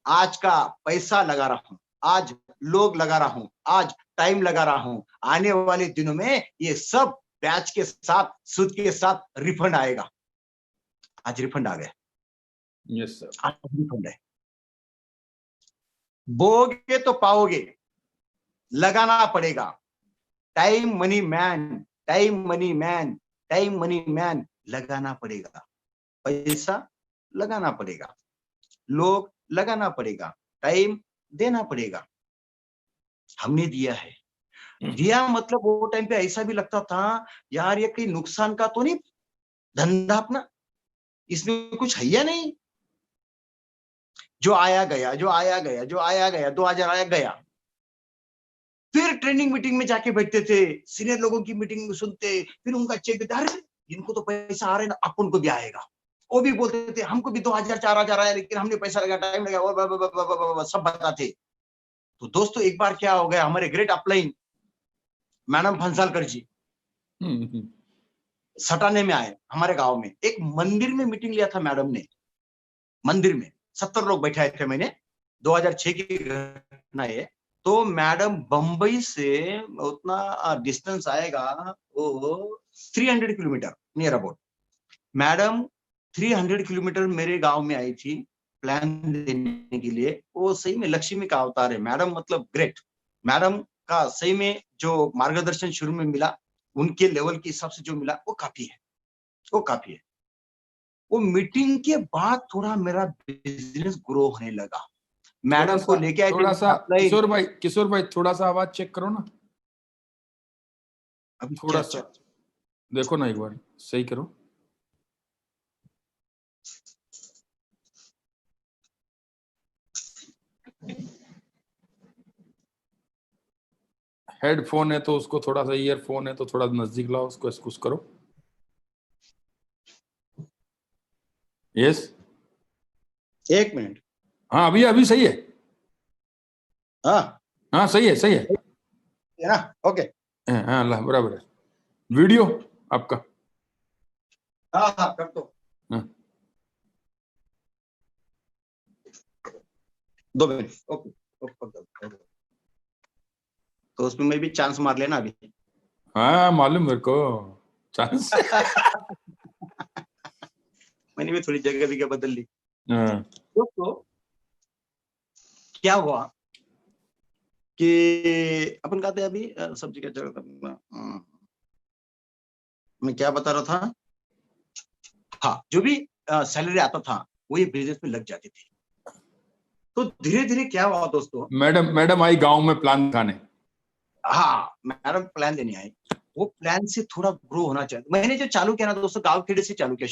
आज का पैसा लगा रहा हूं, आज लोग लगा रहा हूं, आज टाइम लगा रहा हूं। आने वाले दिनों में ये सब ब्याज के साथ, सूद के साथ रिफंड आएगा। आज रिफंड आ गया। यस सर, आज रिफंड है। बोगे तो पाओगे, लगाना पड़ेगा। Time money man, time money man, time money man, लगाना पड़ेगा। पैसा लगाना पड़ेगा, लोग लगाना पड़ेगा, टाइम देना पड़ेगा। हमने दिया है। दिया मतलब वो टाइम पे ऐसा भी लगता था यार ये कहीं नुकसान का तो नहीं धंधा अपना, इसमें कुछ है या नहीं। जो आया गया, जो आया गया, जो आया गया, 2,000 आया गया। फिर ट्रेनिंग मीटिंग में जाके बैठते थे, सीनियर लोगों की मीटिंग में सुनते, फिर उनका चेक देते, अरे इनको तो पैसा आ रहा है ना, अपन को भी आएगा। वो भी बोलते थे हमको भी 2,000, 4,000 आया, लेकिन हमने पैसा लगा, टाइम लगा, सब बताते। तो दोस्तों एक बार क्या हो गया, हमारे ग्रेट अपलाइन मैडम भंसालकर जी सटाने में आए हमारे गांव में। एक मंदिर में मीटिंग लिया था मैडम ने, मंदिर में 70 लोग बैठे थे। मैंने 2006 की घटना है। तो मैडम बंबई से उतना डिस्टेंस आएगा वो 300 kilometre near about. Madam 300 kilometre मेरे गांव में आई थी प्लान देने के लिए। वो सही में लक्ष्मी का अवतार है मैडम, मतलब ग्रेट। मैडम का सही में जो मार्गदर्शन शुरू में मिला, उनके लेवल के हिसाब से जो मिला वो काफी है, वो काफी है। वो मीटिंग के बाद थोड़ा मेरा बिजनेस ग्रो होने लगा। मैडम को लेके आए थोड़ा सा किशोर भाई थोड़ा सा आवाज चेक करो ना, अभी थोड़ा सा देखो ना, एक बार सही करो। हेडफोन है तो उसको थोड़ा सा, ईयरफोन है तो थोड़ा नजदीक लाओ, उसको कुछ करो। यस, एक मिनट। हाँ अभी सही है। हाँ हाँ सही है, सही है ना, ओके। हाँ अल्लाह बराबर है। वीडियो आपका, हाँ हाँ कर दो। हाँ 2 मिनट, ओके ओके। तो उसमें मैं भी चांस मार लेना अभी। हाँ मालूम मेरे को चांस। मैंने भी थोड़ी जगह बदल ली। हाँ तो क्या हुआ कि अपन कहते हैं अभी सब्जी का जगह, मैं क्या बता रहा था। हाँ, जो भी सैलरी आता था वो ये बिजनेस में लग जाती थी। तो धीरे धीरे क्या हुआ दोस्तों, मैडम आई गांव में प्लान दिखाने। हाँ मैडम प्लान देने आई। वो प्लान से थोड़ा ग्रो होना चाहिए। मैंने जो चालू किया ना दोस्तों, गांव खेड़े से चालू किया।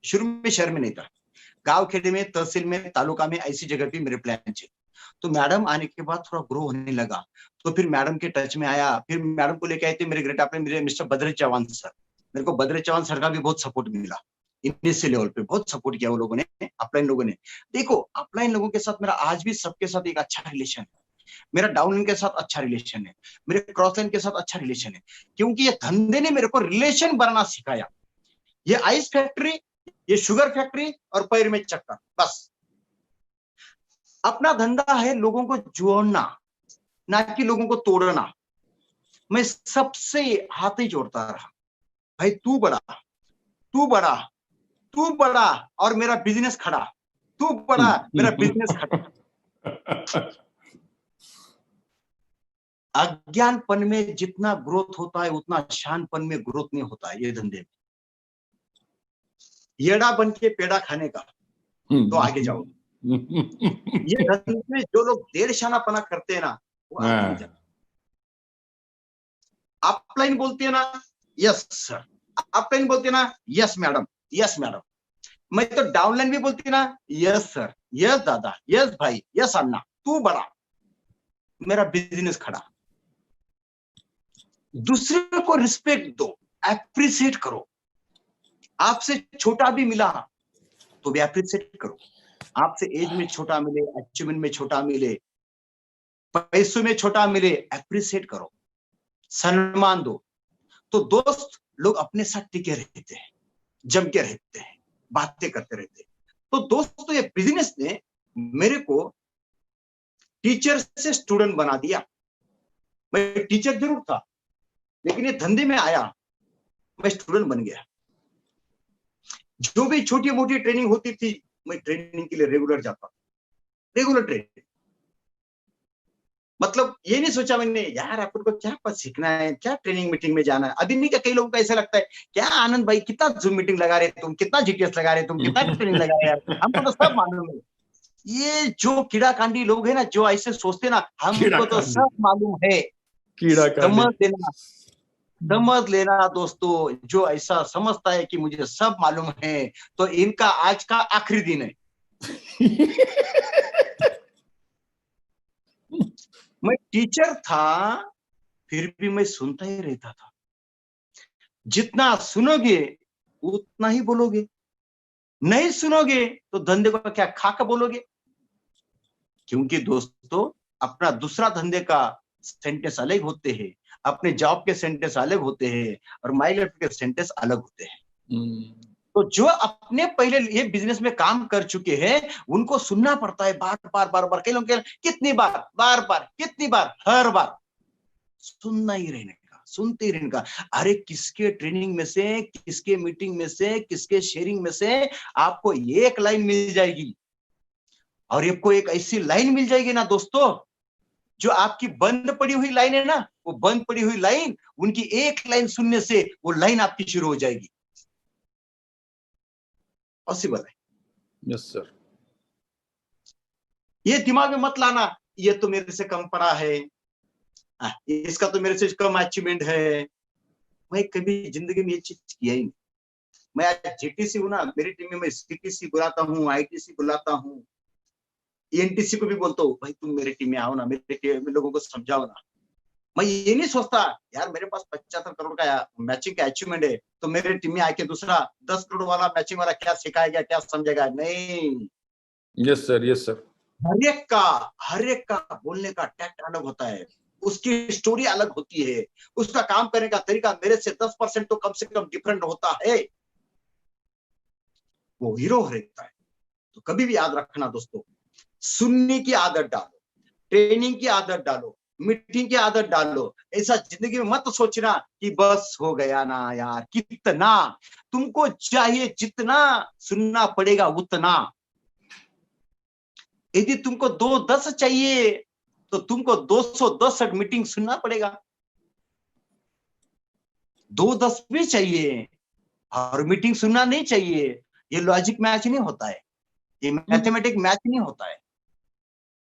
शुरू में शहर में नहीं था, गांव खेड़े में, तहसील में, तालुका में, ऐसी जगह पे मेरे प्लान थे। तो मैडम आने के बाद थोड़ा ग्रो होने लगा, तो फिर मैडम के टच में आया, फिर मैडम को लेके आए थे मेरे ग्रेट आपने मेरे मिस्टर बद्री चौहान सर। मेरे को बद्री चौहान सर का भी बहुत सपोर्ट मिला, इनिशियल लेवल पे बहुत सपोर्ट किया वो लोगों ने, अपलाइन लोगों ने। देखो अपलाइन लोगों के साथ मेरा आज भी सबके साथ एक अच्छा रिलेशन है, मेरा डाउनलाइन के साथ अच्छा रिलेशन है, मेरे क्रॉसलाइन के साथ अच्छा रिलेशन है, क्योंकि ये धंधे ने मेरे को रिलेशन बनाना सिखाया। ये आइस फैक्ट्री, ये शुगर फैक्ट्री और पैर में चक्कर, बस अपना धंधा है लोगों को जोड़ना, ना कि लोगों को तोड़ना। मैं सबसे हाथ ही जोड़ता रहा, भाई तू बड़ा, तू बड़ा, तू बड़ा और मेरा बिजनेस खड़ा, तू बड़ा मेरा बिजनेस खड़ा। अज्ञानपन में जितना ग्रोथ होता है उतना शानपन में ग्रोथ नहीं होता है ये धंधे में। येड़ा बन के पेड़ा खाने का तो आगे जाओ। ये धंधे में जो लोग देर शानापना करते हैं ना वो आगे नहीं जाते। अपलाइन बोलते हैं ना यस सर, अपलाइन बोलते हैं ना यस मैडम, यस मैडम। मैं तो डाउनलाइन भी बोलती है ना यस सर, यस दादा, यस भाई, यस अन्ना, तू बड़ा मेरा बिजनेस खड़ा। दूसरे को रिस्पेक्ट दो, एप्रिशिएट करो। आपसे छोटा भी मिला तो भी एप्रिशिएट करो। आपसे एज में छोटा मिले, अचीवमेंट में छोटा मिले, पैसों में छोटा मिले, एप्रिशिएट करो, सम्मान दो। तो दोस्त लोग अपने साथ टिके रहते हैं, जम के रहते हैं, बातें करते रहते हैं। तो दोस्तों ये बिजनेस ने मेरे को टीचर से स्टूडेंट बना दिया। मैं टीचर जरूर था लेकिन ये धंधे में आया मैं स्टूडेंट बन गया। जो भी छोटी मोटी ट्रेनिंग होती थी मैं ट्रेनिंग के लिए रेगुलर जाता, रेगुलर ट्रेनिंग। मतलब ये नहीं सोचा मैंने यार अपन को क्या पता सीखना है, क्या ट्रेनिंग मीटिंग में जाना है। अभी नहीं, क्या कई लोगों को ऐसा लगता है क्या आनंद भाई कितना जूम मीटिंग लगा रहे तुम, कितना जीटीएस लगा रहे तुम, कितना ट्रेनिंग लगा रहे यार, हमको तो सब मालूम है। ये जो कीड़ा कांडी लोग है ना जो ऐसे सोचते ना हमको तो सब मालूम है, कीड़ा समझ लेना, समझ लेना दोस्तों। जो ऐसा समझता है कि मुझे सब मालूम है तो इनका आज का आखिरी दिन है। मैं टीचर था फिर भी मैं सुनता ही रहता था। जितना सुनोगे उतना ही बोलोगे, नहीं सुनोगे तो धंधे को क्या खाकर बोलोगे। क्योंकि दोस्तों अपना दूसरा धंधे का सेंटेंस अलग होते हैं, अपने जॉब के सेंटेंस अलग होते हैं और माय लाइफ के सेंटेंस अलग होते हैं। तो जो अपने पहले ये बिजनेस में काम कर चुके हैं उनको सुनना पड़ता है बार बार बार बार। कई लोग कितनी बार, बार बार, कितनी बार, हर बार सुनना ही रहने का, सुनते ही रहने का। अरे किसके ट्रेनिंग में से, किसके मीटिंग में से, किसके शेयरिंग में से आपको एक लाइन मिल जाएगी और आपको एक ऐसी लाइन मिल जाएगी ना दोस्तों जो आपकी बंद पड़ी हुई लाइन है ना, वो बंद पड़ी हुई लाइन उनकी एक लाइन सुनने से वो लाइन आपकी शुरू हो जाएगी। पॉसिबल है। Yes sir. ये दिमाग में मत लाना ये तो मेरे से कम पड़ा है, इसका तो मेरे से कम अचीवमेंट है। मैं कभी जिंदगी में ये चीज किया ही नहीं। मैं आज जीटीसी हूं ना, मेरी टीम में मैं सीटीसी बुलाता हूँ, आईटीसी बुलाता हूँ, एनटीसी को भी बोलता हूँ भाई तुम मेरे टीम में आओ ना, मेरे टीम में लोगों को समझाओ ना। मैं ये नहीं सोचता यार मेरे पास 75 करोड़ का मैचिंग का अचीवमेंट है तो मेरे टीम में आके दूसरा 10 करोड़ वाला मैचिंग वाला क्या सिखाएगा, क्या समझेगा। नहीं। Yes sir, yes sir. हर एक का बोलने का टैक्ट अलग होता है, उसकी स्टोरी अलग होती है, उसका काम करने का तरीका मेरे से 10% तो कम से कम डिफरेंट होता है। वो हीरो रहता है। तो कभी भी याद रखना दोस्तों, सुनने की आदत डालो, ट्रेनिंग की आदत डालो, मीटिंग की आदत डालो। ऐसा जिंदगी में मत सोचना कि बस हो गया ना यार, कितना तुमको चाहिए जितना सुनना पड़ेगा उतना। यदि तुमको 210 चाहिए तो तुमको 210 मीटिंग सुनना पड़ेगा। 210 भी चाहिए और मीटिंग सुनना नहीं चाहिए। ये लॉजिक मैच नहीं होता है, ये मैथमेटिक मैच नहीं होता है।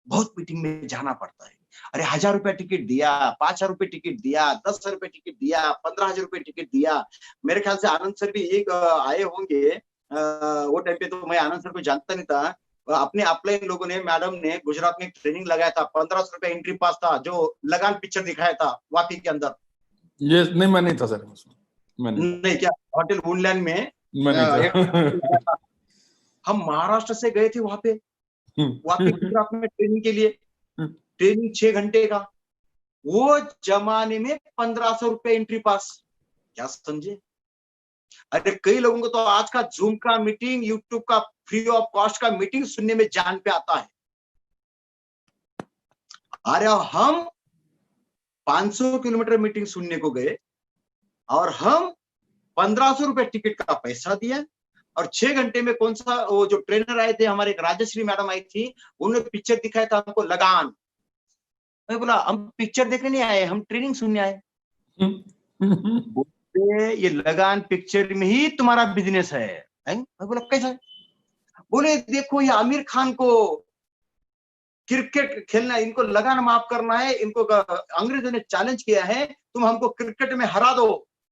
बहुत मीटिंग में जाना पड़ता है। अरे 1000 रुपया टिकट दिया, 5000 रुपये टिकट दिया, 10,000 रुपये टिकट दिया, 15,000 रुपये टिकट दिया। मेरे ख्याल से आनंद सर भी एक आए होंगे। वो टाइम पे तो मैं आनंद सर को जानता नहीं था। अपने अपलाइन लोगों ने, मैडम ने गुजरात में ट्रेनिंग लगाया था, 1500 रुपए एंट्री पास था, जो लगान पिक्चर दिखाया था वापी के अंदर। ये नहीं, मैं नहीं था सर उसमें, मैं नहीं था, नहीं क्या, होटल वुडलैंड में मैं नहीं एक था। हम महाराष्ट्र से गए थे वहां पे, वापी गुजरात में ट्रेनिंग के लिए। ट्रेनिंग 6 घंटे का, वो जमाने में 1500 रुपए एंट्री पास। क्या समझे? अरे कई लोगों को तो आज का जूम का मीटिंग, यूट्यूब का फ्री ऑफ कॉस्ट का मीटिंग सुनने में जान पे आता है। अरे हम 500 किलोमीटर मीटिंग सुनने को गए और हम 1500 रुपए टिकट का पैसा दिया, और 6 घंटे में कौन सा, वो जो ट्रेनर आए थे हमारे, एक राजश्री मैडम आई थी, उन्होंने पिक्चर दिखाया था हमको, लगान। मैं बोला हम पिक्चर देखने नहीं आए, हम ट्रेनिंग सुनने आए। ये लगान पिक्चर में ही तुम्हारा बिजनेस है? मैं बोला कैसा? बोले देखो ये आमिर खान को क्रिकेट खेलना, इनको लगान माफ करना है, इनको अंग्रेजों ने चैलेंज किया है, तुम हमको क्रिकेट में हरा दो।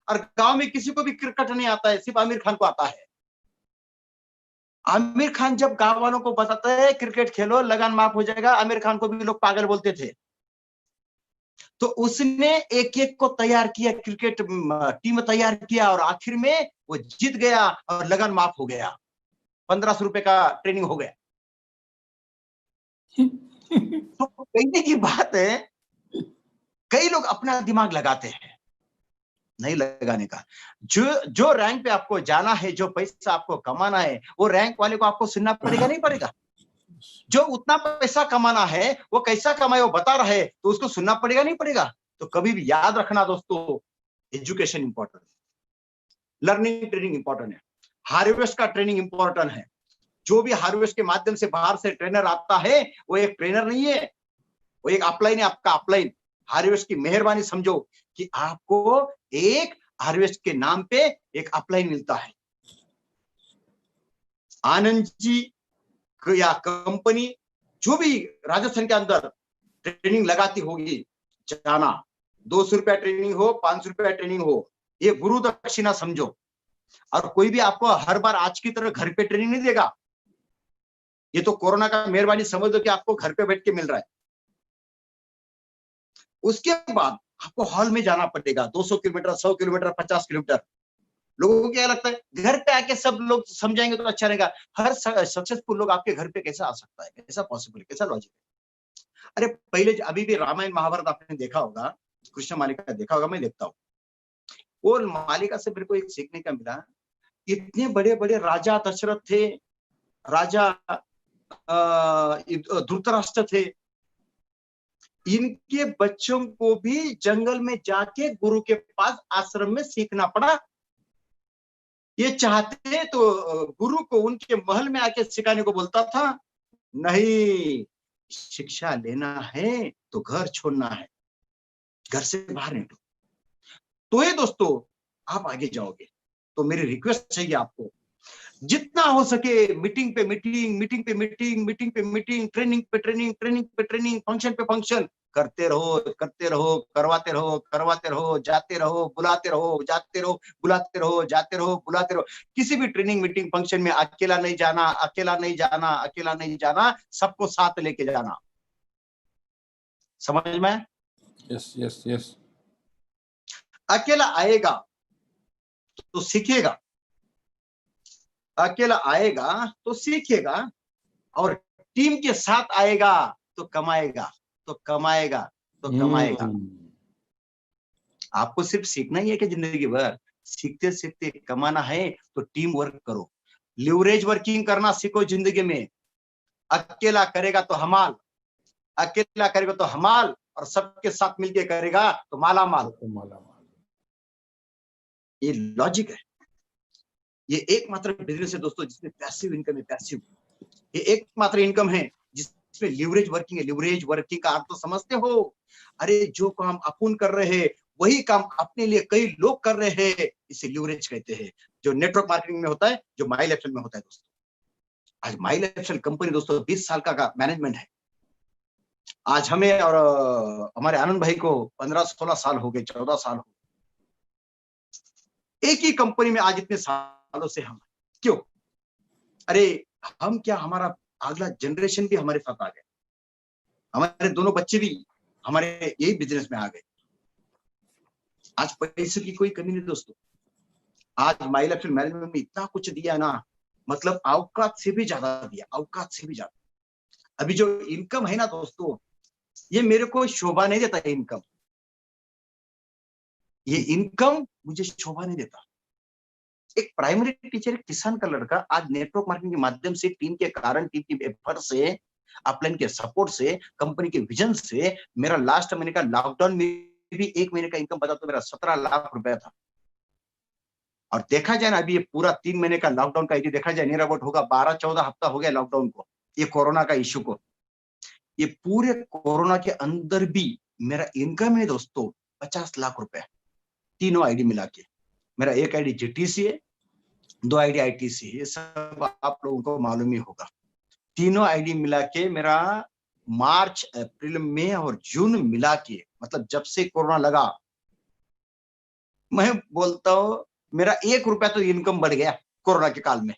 और गांव में किसी को भी क्रिकेट नहीं आता है, सिर्फ आमिर खान को आता है। आमिर खान जब गांव वालों को बताता है क्रिकेट खेलो लगान माफ हो जाएगा, आमिर खान को भी लोग पागल बोलते थे। तो उसने एक एक को तैयार किया, क्रिकेट टीम तैयार किया, और आखिर में वो जीत गया और लगान माफ हो गया, 1500 रुपए का ट्रेनिंग हो गया। तो कहने की बात है, कई लोग अपना दिमाग लगाते हैं, नहीं लगाने का। जो रैंक पे आपको जाना है, जो पैसा आपको कमाना है, वो रैंक वाले को आपको सुनना पड़ेगा नहीं पड़ेगा? जो उतना पैसा कमाना है वो कैसा कमाए वो बता रहा है, तो उसको सुनना पड़ेगा नहीं पड़ेगा? तो कभी भी याद रखना दोस्तों, एजुकेशन इंपॉर्टेंट है, लर्निंग ट्रेनिंग इंपॉर्टेंट है, हार्वेस्ट का ट्रेनिंग इंपॉर्टेंट है। जो भी हार्वेस्ट के माध्यम से बाहर से ट्रेनर आता है, वो एक ट्रेनर नहीं है, वो एक अपलाइन है, आपका अपलाइन। हार्वेस्ट की मेहरबानी समझो कि आपको एक हार्वेस्ट के नाम पे एक अपलाइन मिलता है। आनंद जी या कंपनी जो भी राजस्थान के अंदर ट्रेनिंग लगाती होगी, जाना, 200 रुपया ट्रेनिंग हो, 500 रुपया ट्रेनिंग हो, ये गुरु दक्षिणा समझो। और कोई भी आपको हर बार आज की तरह घर पे ट्रेनिंग नहीं देगा। ये तो कोरोना का मेहरबानी समझ दो कि आपको घर पे बैठ के मिल रहा है। उसके बाद आपको हॉल में जाना पड़ेगा, 200 किलोमीटर, 100 किलोमीटर, 50 किलोमीटर। लोगों को क्या लगता है घर पे आके सब लोग समझाएंगे तो अच्छा रहेगा। हर सक्सेसफुल लोग आपके घर पे कैसे आ सकता है? कैसा पॉसिबल है? कैसा लॉजिक है? अरे पहले अभी भी रामायण महाभारत आपने देखा होगा, कृष्ण मालिका देखा होगा, मैं देखता हूँ। वो मालिका से मेरे को एक सीखने का मिला, इतने बड़े बड़े राजा दशरथ थे, राजा धृतराष्ट्र थे, इनके बच्चों को भी जंगल में जाके गुरु के पास आश्रम में सीखना पड़ा। ये चाहते तो गुरु को उनके महल में आके सिखाने को बोलता था, नहीं, शिक्षा लेना है तो घर छोड़ना है, घर से बाहर निकलो। तो ये दोस्तों आप आगे जाओगे। तो मेरी रिक्वेस्ट चाहिए आपको, जितना हो सके मीटिंग पे मीटिंग, मीटिंग पे मीटिंग, मीटिंग पे मीटिंग, ट्रेनिंग पे ट्रेनिंग, ट्रेनिंग पे ट्रेनिंग, फंक्शन पे फंक्शन करते रहो, करते रहो, करवाते रहो, करवाते रहो, जाते रहो, बुलाते रहो, जाते रहो, बुलाते रहो, जाते रहो, बुलाते रहो। किसी भी ट्रेनिंग मीटिंग फंक्शन में अकेला नहीं जाना, अकेला नहीं जाना, अकेला नहीं जाना, सबको साथ लेके जाना। समझ में? Yes yes yes. अकेला आएगा तो सीखेगा, अकेला आएगा तो सीखेगा, और टीम के साथ आएगा तो कमाएगा, तो कमाएगा, तो कमाएगा। आपको सिर्फ सीखना ही है कि जिंदगी भर सीखते सीखते कमाना है, तो टीम वर्क करो, लिवरेज वर्किंग करना सीखो जिंदगी में। अकेला करेगा तो हमाल, अकेला करेगा तो हमाल, और सबके साथ मिलके करेगा तो माला माल। ये लॉजिक है। ये एकमात्र बिजनेस है दोस्तों जिसमें पैसिव इनकम है, पैसिव। ये एकमात्र इनकम है जिसमें लिवरेज वर्किंग है। लिवरेज वर्किंग का अर्थ तो समझते हो? अरे जो काम अपन कर रहे हैं वही काम अपने लिए कई लोग कर रहे हैं, इसे लिवरेज कहते हैं, जो नेटवर्क मार्केटिंग में होता है, जो माइल एक्सेल में होता है दोस्तों। आज माइल एक्सेल कंपनी दोस्तों 20 साल का मैनेजमेंट है। आज हमें और हमारे आनंद भाई को 15-16 साल हो गए, 14 साल हो, एक ही कंपनी में आज इतने सालों से हम। क्यों? अरे हम क्या, हमारा अगला जनरेशन भी हमारे साथ आ गया, हमारे दोनों बच्चे भी हमारे यही बिजनेस में आ गए। आज पैसे की कोई कमी नहीं दोस्तों। आज माई लाइफ मैनेजमेंट में इतना कुछ दिया ना, मतलब औकात से भी ज्यादा दिया, औकात से भी ज्यादा। अभी जो इनकम है ना दोस्तों, ये मेरे को शोभा नहीं देता है इनकम, ये इनकम मुझे शोभा नहीं देता। एक प्राइमरी टीचर, एक किसान का लड़का आज नेटवर्क मार्केटिंग के माध्यम से, टीम के कारण, टीम की एफर्ट से, अपलाइन के सपोर्ट से, कंपनी के विजन से, मेरा लास्ट महीने का लॉकडाउन में भी 1 महीने का इनकम बता तो मेरा 17 लाख रुपया था। और देखा जाए ना, अभी ये पूरा 3 महीने का लॉकडाउन का यदि देखा जाए, नियर अबाउट होगा 12-14 हफ्ता हो गया लॉकडाउन को, ये कोरोना का इश्यू को। ये पूरे कोरोना के अंदर भी मेरा इनकम है दोस्तों 50 लाख रुपए, तीनों आईडी मिला के। मेरा एक आईडी जीटीसी है, 2 आईडी आईटीसी है, ये सब आप लोगों को मालूम ही होगा। तीनों आईडी मिला के मेरा मार्च, अप्रैल, मई और जून मिला के, मतलब जब से कोरोना लगा, मैं बोलता हूं मेरा 1 रुपया तो इनकम बढ़ गया कोरोना के काल में।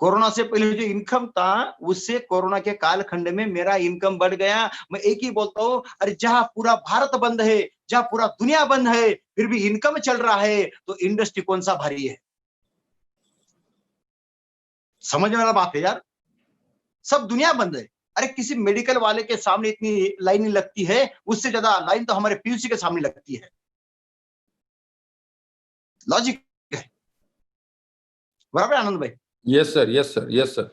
कोरोना से पहले जो इनकम था, उससे कोरोना के कालखंड में मेरा इनकम बढ़ गया। मैं एक ही बोलता हूं, अरे जहां पूरा भारत बंद है, जहां पूरा दुनिया बंद है, फिर भी इनकम चल रहा है, तो इंडस्ट्री कौन सा भारी है? समझने वाला बात है यार, सब दुनिया बंद है। अरे किसी मेडिकल वाले के सामने इतनी लाइन लगती है, उससे ज्यादा लाइन तो हमारे पीयूसी के सामने लगती है। लॉजिक है, बराबर आनंद भाई? Yes sir, yes sir, yes sir.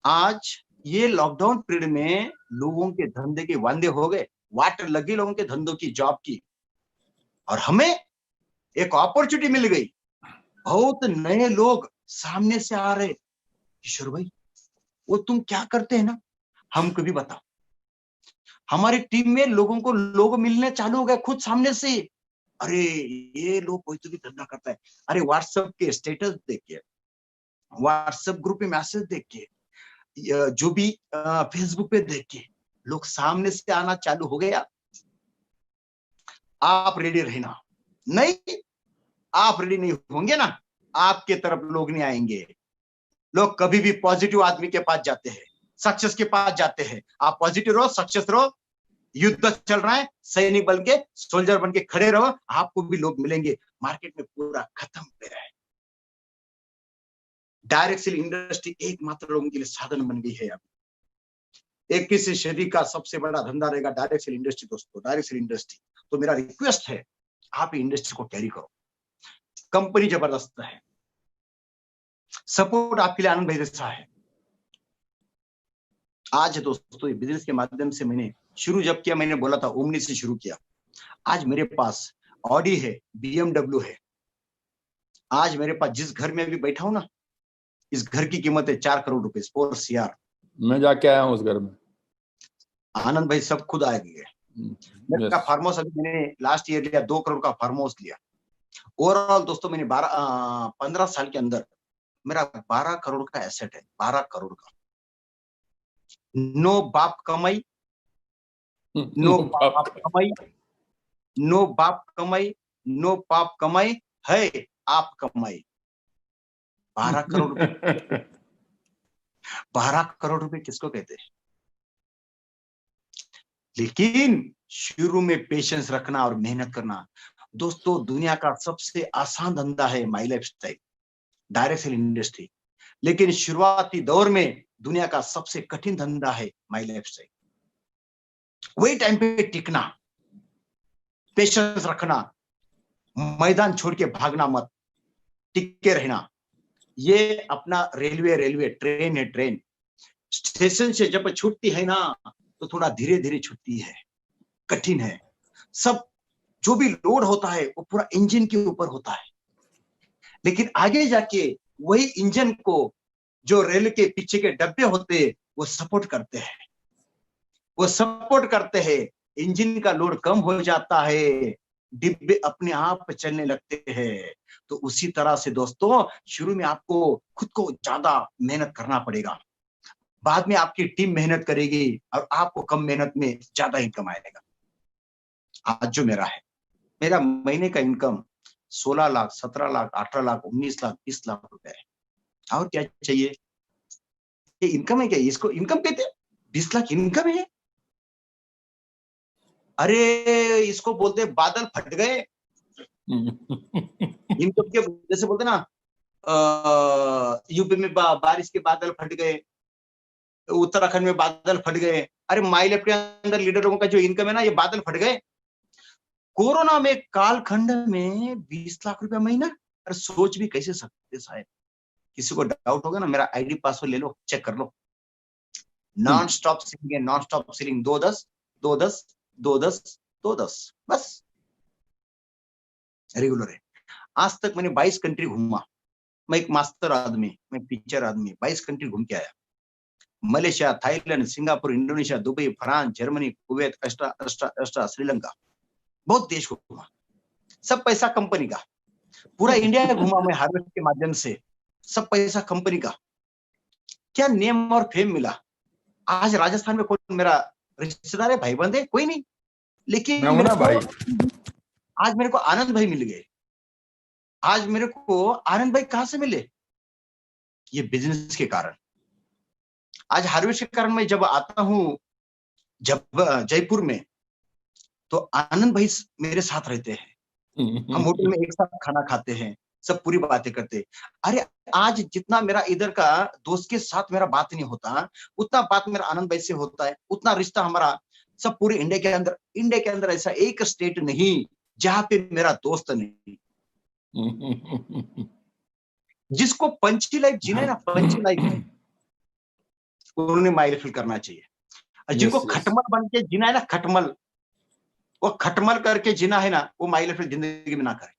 आज ये लॉकडाउन पीरियड में लोगों के धंधे के वांदे हो गए, वाट लगी लोगों के धंधों की, जॉब की, और हमें एक अपॉर्चुनिटी मिल गई। बहुत नए लोग सामने से आ रहे, किशोर भाई वो तुम क्या करते हैं ना, हमको भी बताओ। हमारी टीम में लोगों को लोग मिलने चालू हो गए खुद सामने से। अरे ये लोग कोई तो भी धंधा करता है। अरे व्हाट्सएप के स्टेटस देख के, व्हाट्सएप ग्रुप में मैसेज देख के, जो भी फेसबुक पे देख के लोग सामने से आना चालू हो गया। आप रेडी रहना, नहीं आप रेडी नहीं होंगे ना, आपके तरफ लोग नहीं आएंगे। लोग कभी भी पॉजिटिव आदमी के पास जाते हैं, सक्सेस के पास जाते हैं। आप पॉजिटिव रहो, सक्सेस रहो, युद्ध चल रहा है, सैनिक बन के, सोल्जर बन के खड़े रहो, आपको भी लोग मिलेंगे। मार्केट में पूरा खत्म हो गया है। डायरेक्ट सेल इंडस्ट्री एकमात्र लोगों के लिए साधन बन गई है। अब 21वीं सदी का सबसे बड़ा धंधा रहेगा डायरेक्ट सेल इंडस्ट्री दोस्तों, डायरेक्ट सेल इंडस्ट्री। तो मेरा रिक्वेस्ट है, आप इंडस्ट्री को कैरी करो। कंपनी जबरदस्त है, सपोर्ट आपके लिए आनंद भाई जैसा है। आज दोस्तों ये बिजनेस के माध्यम से मैंने शुरू जब किया, मैंने बोला था ओमनी से शुरू किया। आज मेरे पास ऑडी है, BMW है। आज मेरे पास जिस घर में अभी बैठा हूं ना, इस घर की कीमत है 4 करोड़ रुपए, 4 CR। मैं जाके आया हूँ उस घर में। आनंद भाई सब खुद आ गए। मेरा फार्म हाउस अभी मैंने लास्ट ईयर लिया, 2 करोड़ का फार्म हाउस लिया। ओवरऑल दोस्तों मैंने 15 साल के अंदर मेरा 12 करोड़ का एसेट है, 12 करोड़ का। नो बाप कमाई, नो बाप कमाई, नो बाप कमाई, नो पाप कमाई, है आप कमाई। 12 करोड़ रुपए। 12 करोड़ रुपए किसको कहते हैं? लेकिन शुरू में पेशेंस रखना और मेहनत करना। दोस्तों दुनिया का सबसे आसान धंधा है my lifestyle, direct sale industry. लेकिन शुरुआती दौर में दुनिया का सबसे कठिन धंधा है माई लाइफ स्टाइल। वही टाइम पे टिकना, पेशेंस रखना, मैदान छोड़ के भागना मत, टिके रहना। ये अपना रेलवे ट्रेन है, ट्रेन स्टेशन से जब छूटती है ना, तो थोड़ा धीरे धीरे छूटती है, कठिन है। सब जो भी लोड होता है वो पूरा इंजन के ऊपर होता है, लेकिन आगे जाके वही इंजन को जो रेल के पीछे के डब्बे होते हैं वो सपोर्ट करते हैं, वो सपोर्ट करते हैं। इंजन का लोड कम हो जाता है, डिब्बे अपने आप चलने लगते हैं। तो उसी तरह से दोस्तों शुरू में आपको खुद को ज्यादा मेहनत करना पड़ेगा, बाद में आपकी टीम मेहनत करेगी और आपको कम मेहनत में ज्यादा इनकम आएगा। आज जो मेरा है, मेरा महीने का इनकम 16 लाख, 17 लाख, 18 लाख, 19 लाख, 20 लाख रुपए है। और क्या चाहिए? ये इनकम है क्या? इसको इनकम कहते हैं? 20 लाख इनकम है? अरे इसको बोलते हैं बादल फट गए। इनकम के जैसे बोलते ना, यूपी में बारिश के बादल फट गए, उत्तराखंड में बादल फट गए। अरे माई लेफ्ट के अंदर लीडरों का जो इनकम है ना, ये बादल फट गए। कोरोना में कालखंड में 20 लाख रुपया महीना, अरे सोच भी कैसे सकते साहब। किसी को डाउट होगा ना, मेरा आईडी पासवर्ड ले लो, चेक कर लो। नॉन स्टॉप सीलिंग है, नॉन स्टॉप सीलिंग 2-10 2-10 2-10 2-10 बस रेगुलर है। आज तक मैंने 22 कंट्री घूमा। मैं एक मास्टर आदमी, मैं टीचर आदमी, 22 कंट्री घूम के आया। Malaysia, Thailand, Singapore, Indonesia, Dubai, France, Germany, Kuwait, Sri Lanka, बहुत देश को घूमा। सब पैसा कंपनी का। पूरा इंडिया घूमा मैं हार्वेस्ट के माध्यम से, सब पैसा कंपनी का। क्या नेम और फेम मिला। आज राजस्थान में कौन मेरा रिश्तेदार है, भाई बंद है? कोई नहीं। लेकिन आज मेरे को आनंद भाई मिल गए। आज मेरे को आनंद भाई कहां से मिले? ये बिजनेस के कारण। आज हार्वेस्ट के कारण मैं जब आता हूं जब जयपुर में, तो आनंद भाई मेरे साथ रहते हैं। हम होटल में एक साथ खाना खाते हैं, सब पूरी बातें करते हैं। अरे आज जितना मेरा इधर का दोस्त के साथ मेरा बात नहीं होता, उतना बात मेरा आनंद भाई से होता है। उतना रिश्ता हमारा सब पूरे इंडिया के अंदर ऐसा एक स्टेट नहीं जहां पे मेरा दोस्त नहीं। जिसको पंची लाइफ जीना है ना, पंची लाइफ, उन्होंने माइल फील करना चाहिए। और जिनको खटमल बन के जीना है ना, खटमल, वो खटमल करके जीना है ना, वो माइल फील जिंदगी में ना करे।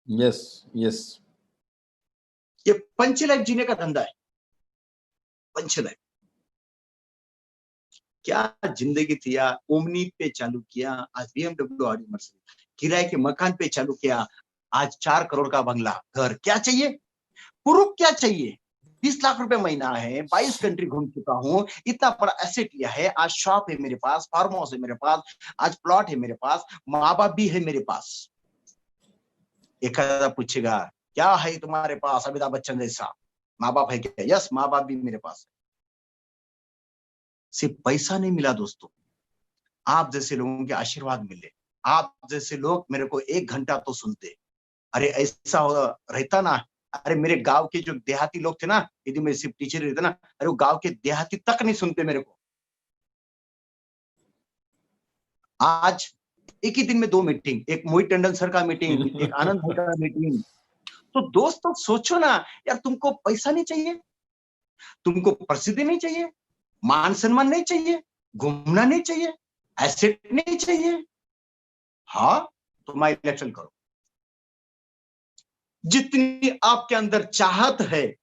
यस ये पंच लाइफ जीने का धंधा है। पंच लाइफ क्या जिंदगी थी यार। ओमनी पे चालू किया, आज BMW, ऑडी, मर्सिडीज। किराए के मकान पे चालू किया, आज 4 करोड़ का बंगला, घर। क्या चाहिए? पुरुष क्या चाहिए? 20 लाख रुपए महीना है, 22 कंट्री घूम चुका हूँ, इतना बड़ा एसेट लिया है। आज शॉप है मेरे पास, फार्म हाउस है मेरे पास, आज प्लॉट है मेरे पास, माँ बाप भी है मेरे पास। एक आधा पूछेगा क्या है तुम्हारे पास अमिताभ बच्चन जैसा? माँ बाप है क्या? यस, माँ बाप भी मेरे पास है। सिर्फ पैसा नहीं मिला दोस्तों, आप जैसे लोगों के आशीर्वाद मिले। आप जैसे लोग मेरे को 1 घंटा तो सुनते। अरे ऐसा रहता ना, अरे मेरे गांव के जो देहाती लोग थे ना, यदि मैं सिर्फ टीचर रहता ना, अरे वो गांव के देहाती तक नहीं सुनते मेरे को। आज एक ही दिन में 2 मीटिंग, एक मोहित टंडन सर का मीटिंग, एक आनंद भाई का मीटिंग। तो दोस्तों सोचो ना यार, तुमको पैसा नहीं चाहिए, तुमको प्रसिद्धि नहीं चाहिए, मान सम्मान नहीं चाहिए, घूमना नहीं चाहिए, एसेट नहीं चाहिए, हाँ तो माई इलेक्शन करो। जितनी आपके अंदर चाहत है,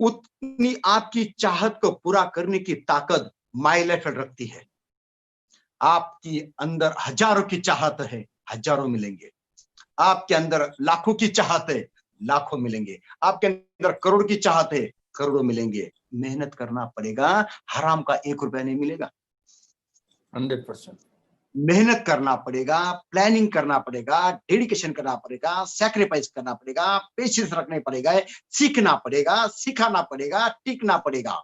उतनी आपकी चाहत को पूरा करने की ताकत माई इलेक्शन रखती है। आपकी अंदर हजारों की चाहत है, हजारों मिलेंगे। आपके अंदर लाखों की चाहत है, लाखों मिलेंगे। आपके अंदर करोड़ की चाहत है, करोड़ों मिलेंगे। मेहनत करना पड़ेगा, हराम का 1 रुपया नहीं मिलेगा। 100% मेहनत करना पड़ेगा, प्लानिंग करना पड़ेगा, डेडिकेशन करना पड़ेगा, सैक्रिफाइस करना पड़ेगा, पेशेंस रखने पड़ेगा, सीखना पड़ेगा, सिखाना पड़ेगा, टीकना पड़ेगा,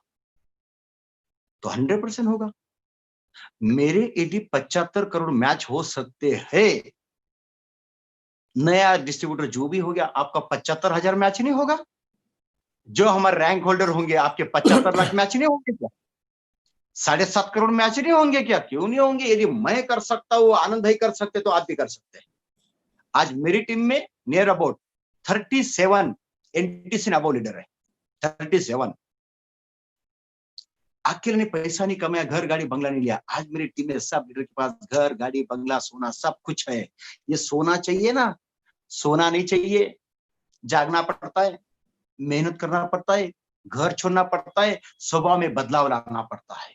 तो 100% होगा। मेरे यदि 75 करोड़ मैच हो सकते हैं, नया डिस्ट्रीब्यूटर जो भी हो गया, आपका 75,000 मैच नहीं होगा? जो हमारे रैंक होल्डर होंगे, आपके 75 लाख मैच नहीं होंगे क्या? 7.5 करोड़ मैच नहीं होंगे क्या? क्यों नहीं होंगे? यदि मैं कर सकता हूं, आनंद भाई कर सकते, तो आप भी कर सकते हैं। आज मेरी टीम में near about 37 NTC above leader है। 37 अकेले ने पैसा नहीं कमाया, घर गाड़ी बंगला नहीं लिया। आज मेरी टीम में सब लीडर के पास घर गाड़ी बंगला सोना सब कुछ है। ये सोना चाहिए ना, सोना नहीं चाहिए। जागना पड़ता है, मेहनत करना पड़ता है, घर छोड़ना पड़ता है, स्वभाव में बदलाव लाना पड़ता है,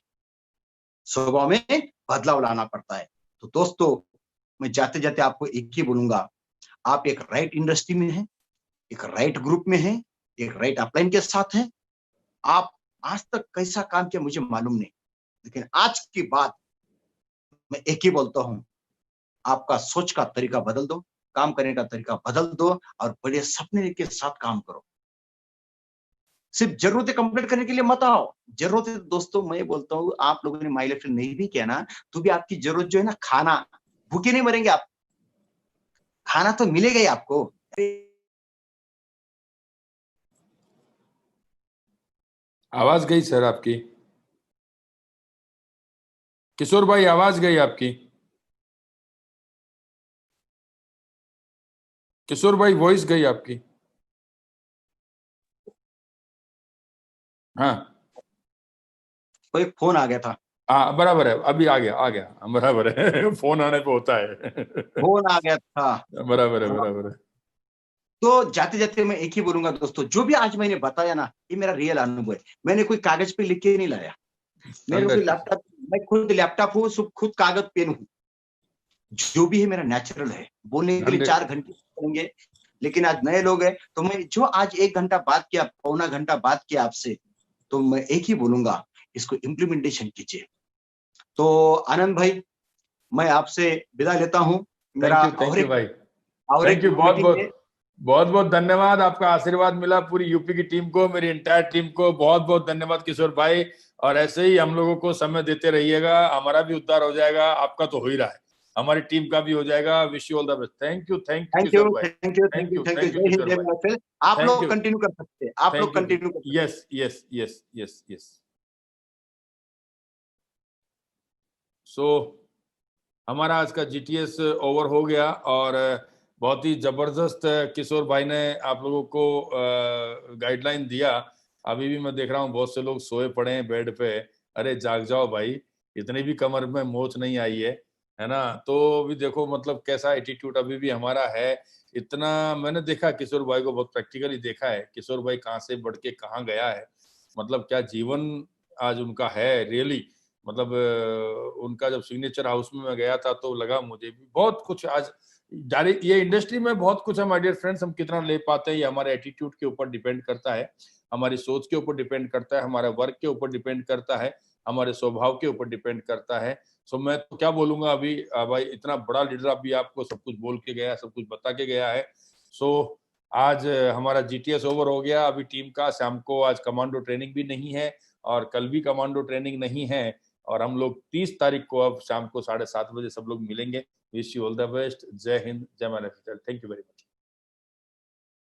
स्वभाव में बदलाव लाना पड़ता है। तो दोस्तों, मैं जाते जाते आपको एक ही बोलूंगा, आप एक राइट इंडस्ट्री में हैं, एक राइट ग्रुप में हैं, एक राइट अपलाइन के साथ हैं। आप आज तक कैसा काम किया मुझे मालूम नहीं, लेकिन आज की बात मैं एक ही बोलता हूं, आपका सोच का तरीका बदल दो, काम करने का तरीका बदल दो, और बड़े सपने के साथ काम करो। सिर्फ जरूरतें कंप्लीट करने के लिए मत आओ। जरूरतें दोस्तों मैं बोलता हूँ, आप लोगों ने माई लाइफ नहीं भी किया ना तो भी आपकी जरूरत जो है ना, खाना, भूखे नहीं मरेंगे आप, खाना तो मिलेगा ही आपको। आवाज गई सर आपकी, किशोर भाई आवाज गई आपकी, किशोर भाई वॉइस गई आपकी। हाँ कोई फोन आ गया था। हाँ बराबर है, अभी आ गया, आ गया, बराबर है। फोन आने पे होता है। फोन आ गया था। बराबर है, हाँ। बराबर है। तो जाते जाते मैं एक ही बोलूंगा दोस्तों, जो भी आज मैंने बताया ना, ये मेरा रियल अनुभव है। मैंने कोई कागज पे लिख के नहीं लाया, मेरे कोई 100 लैपटॉप, मैं खुद लैपटॉप हूँ, खुद कागज पेन हूँ। जो भी है मेरा नेचुरल है। बोलने के लिए 100 4 घंटे करेंगे, लेकिन आज नए लोग हैं तो मैं जो आज 1 घंटा बात किया, पौना घंटा बात किया आपसे, तो मैं एक ही बोलूंगा, इसको इम्प्लीमेंटेशन कीजिए। तो आनंद भाई, मैं आपसे विदा लेता हूँ। मेरा थैंक यू भाई, और थैंक एक यू, बहुत मीटिंग है। बहुत बहुत बहुत धन्यवाद। आपका आशीर्वाद मिला पूरी यूपी की टीम को, मेरी इंटायर टीम को बहुत बहुत धन्यवाद किशोर भाई। और ऐसे ही हम लोगों को समय देते रहिएगा, हमारा भी उद्धार हो जाएगा, आपका तो हो ही रहा है, हमारी टीम का भी हो जाएगा। Wish you all the best. Thank you thank you, Kishore भाई, thank you, thank thank you, you, thank you. Thank you जय हिंद, किशोर जय भाई, महाराष्ट्र। आप थैंक लोग यू, कंटिन्यू कर सकते हैं, आप लोग थैंक यू। कंटिन्यू कर सकते हैं। Yes yes yes yes yes. So हमारा आज का जीटीएस ओवर हो गया, और बहुत ही जबरदस्त किशोर भाई ने आप लोगों को गाइडलाइन दिया। अभी भी मैं देख रहा हूँ बहुत से लोग सोए पड़े हैं बेड पे। अरे जाग जाओ भाई, इतनी भी कमर में मोच नहीं आई है ना। तो अभी देखो मतलब कैसा एटीट्यूड अभी भी हमारा है। इतना मैंने देखा किशोर भाई को, बहुत प्रैक्टिकली देखा है किशोर भाई कहाँ से बढ़ के कहाँ गया है। मतलब क्या जीवन आज उनका है रियली। मतलब उनका जब सिग्नेचर हाउस में मैं गया था तो लगा मुझे भी बहुत कुछ आज डायरेक्ट, ये इंडस्ट्री में बहुत कुछ है माय डियर फ्रेंड्स, हम कितना ले पाते हैं ये हमारे एटीट्यूड के ऊपर डिपेंड करता है, हमारी सोच के ऊपर डिपेंड करता है, हमारे वर्क के ऊपर डिपेंड करता है, हमारे स्वभाव के ऊपर डिपेंड करता है। सो मैं तो क्या बोलूंगा अभी, भाई इतना बड़ा लीडर अभी आपको सब कुछ बोल के गया, सब कुछ बता के गया है। सो आज हमारा जीटीएस ओवर हो गया। अभी टीम का शाम को आज कमांडो ट्रेनिंग भी नहीं है, और कल भी कमांडो ट्रेनिंग नहीं है, और हम लोग 30 तारीख को अब शाम को 7:30 बजे सब लोग मिलेंगे। Wish you all the best. जय हिंद, जय Maharashtra. Thank you very much.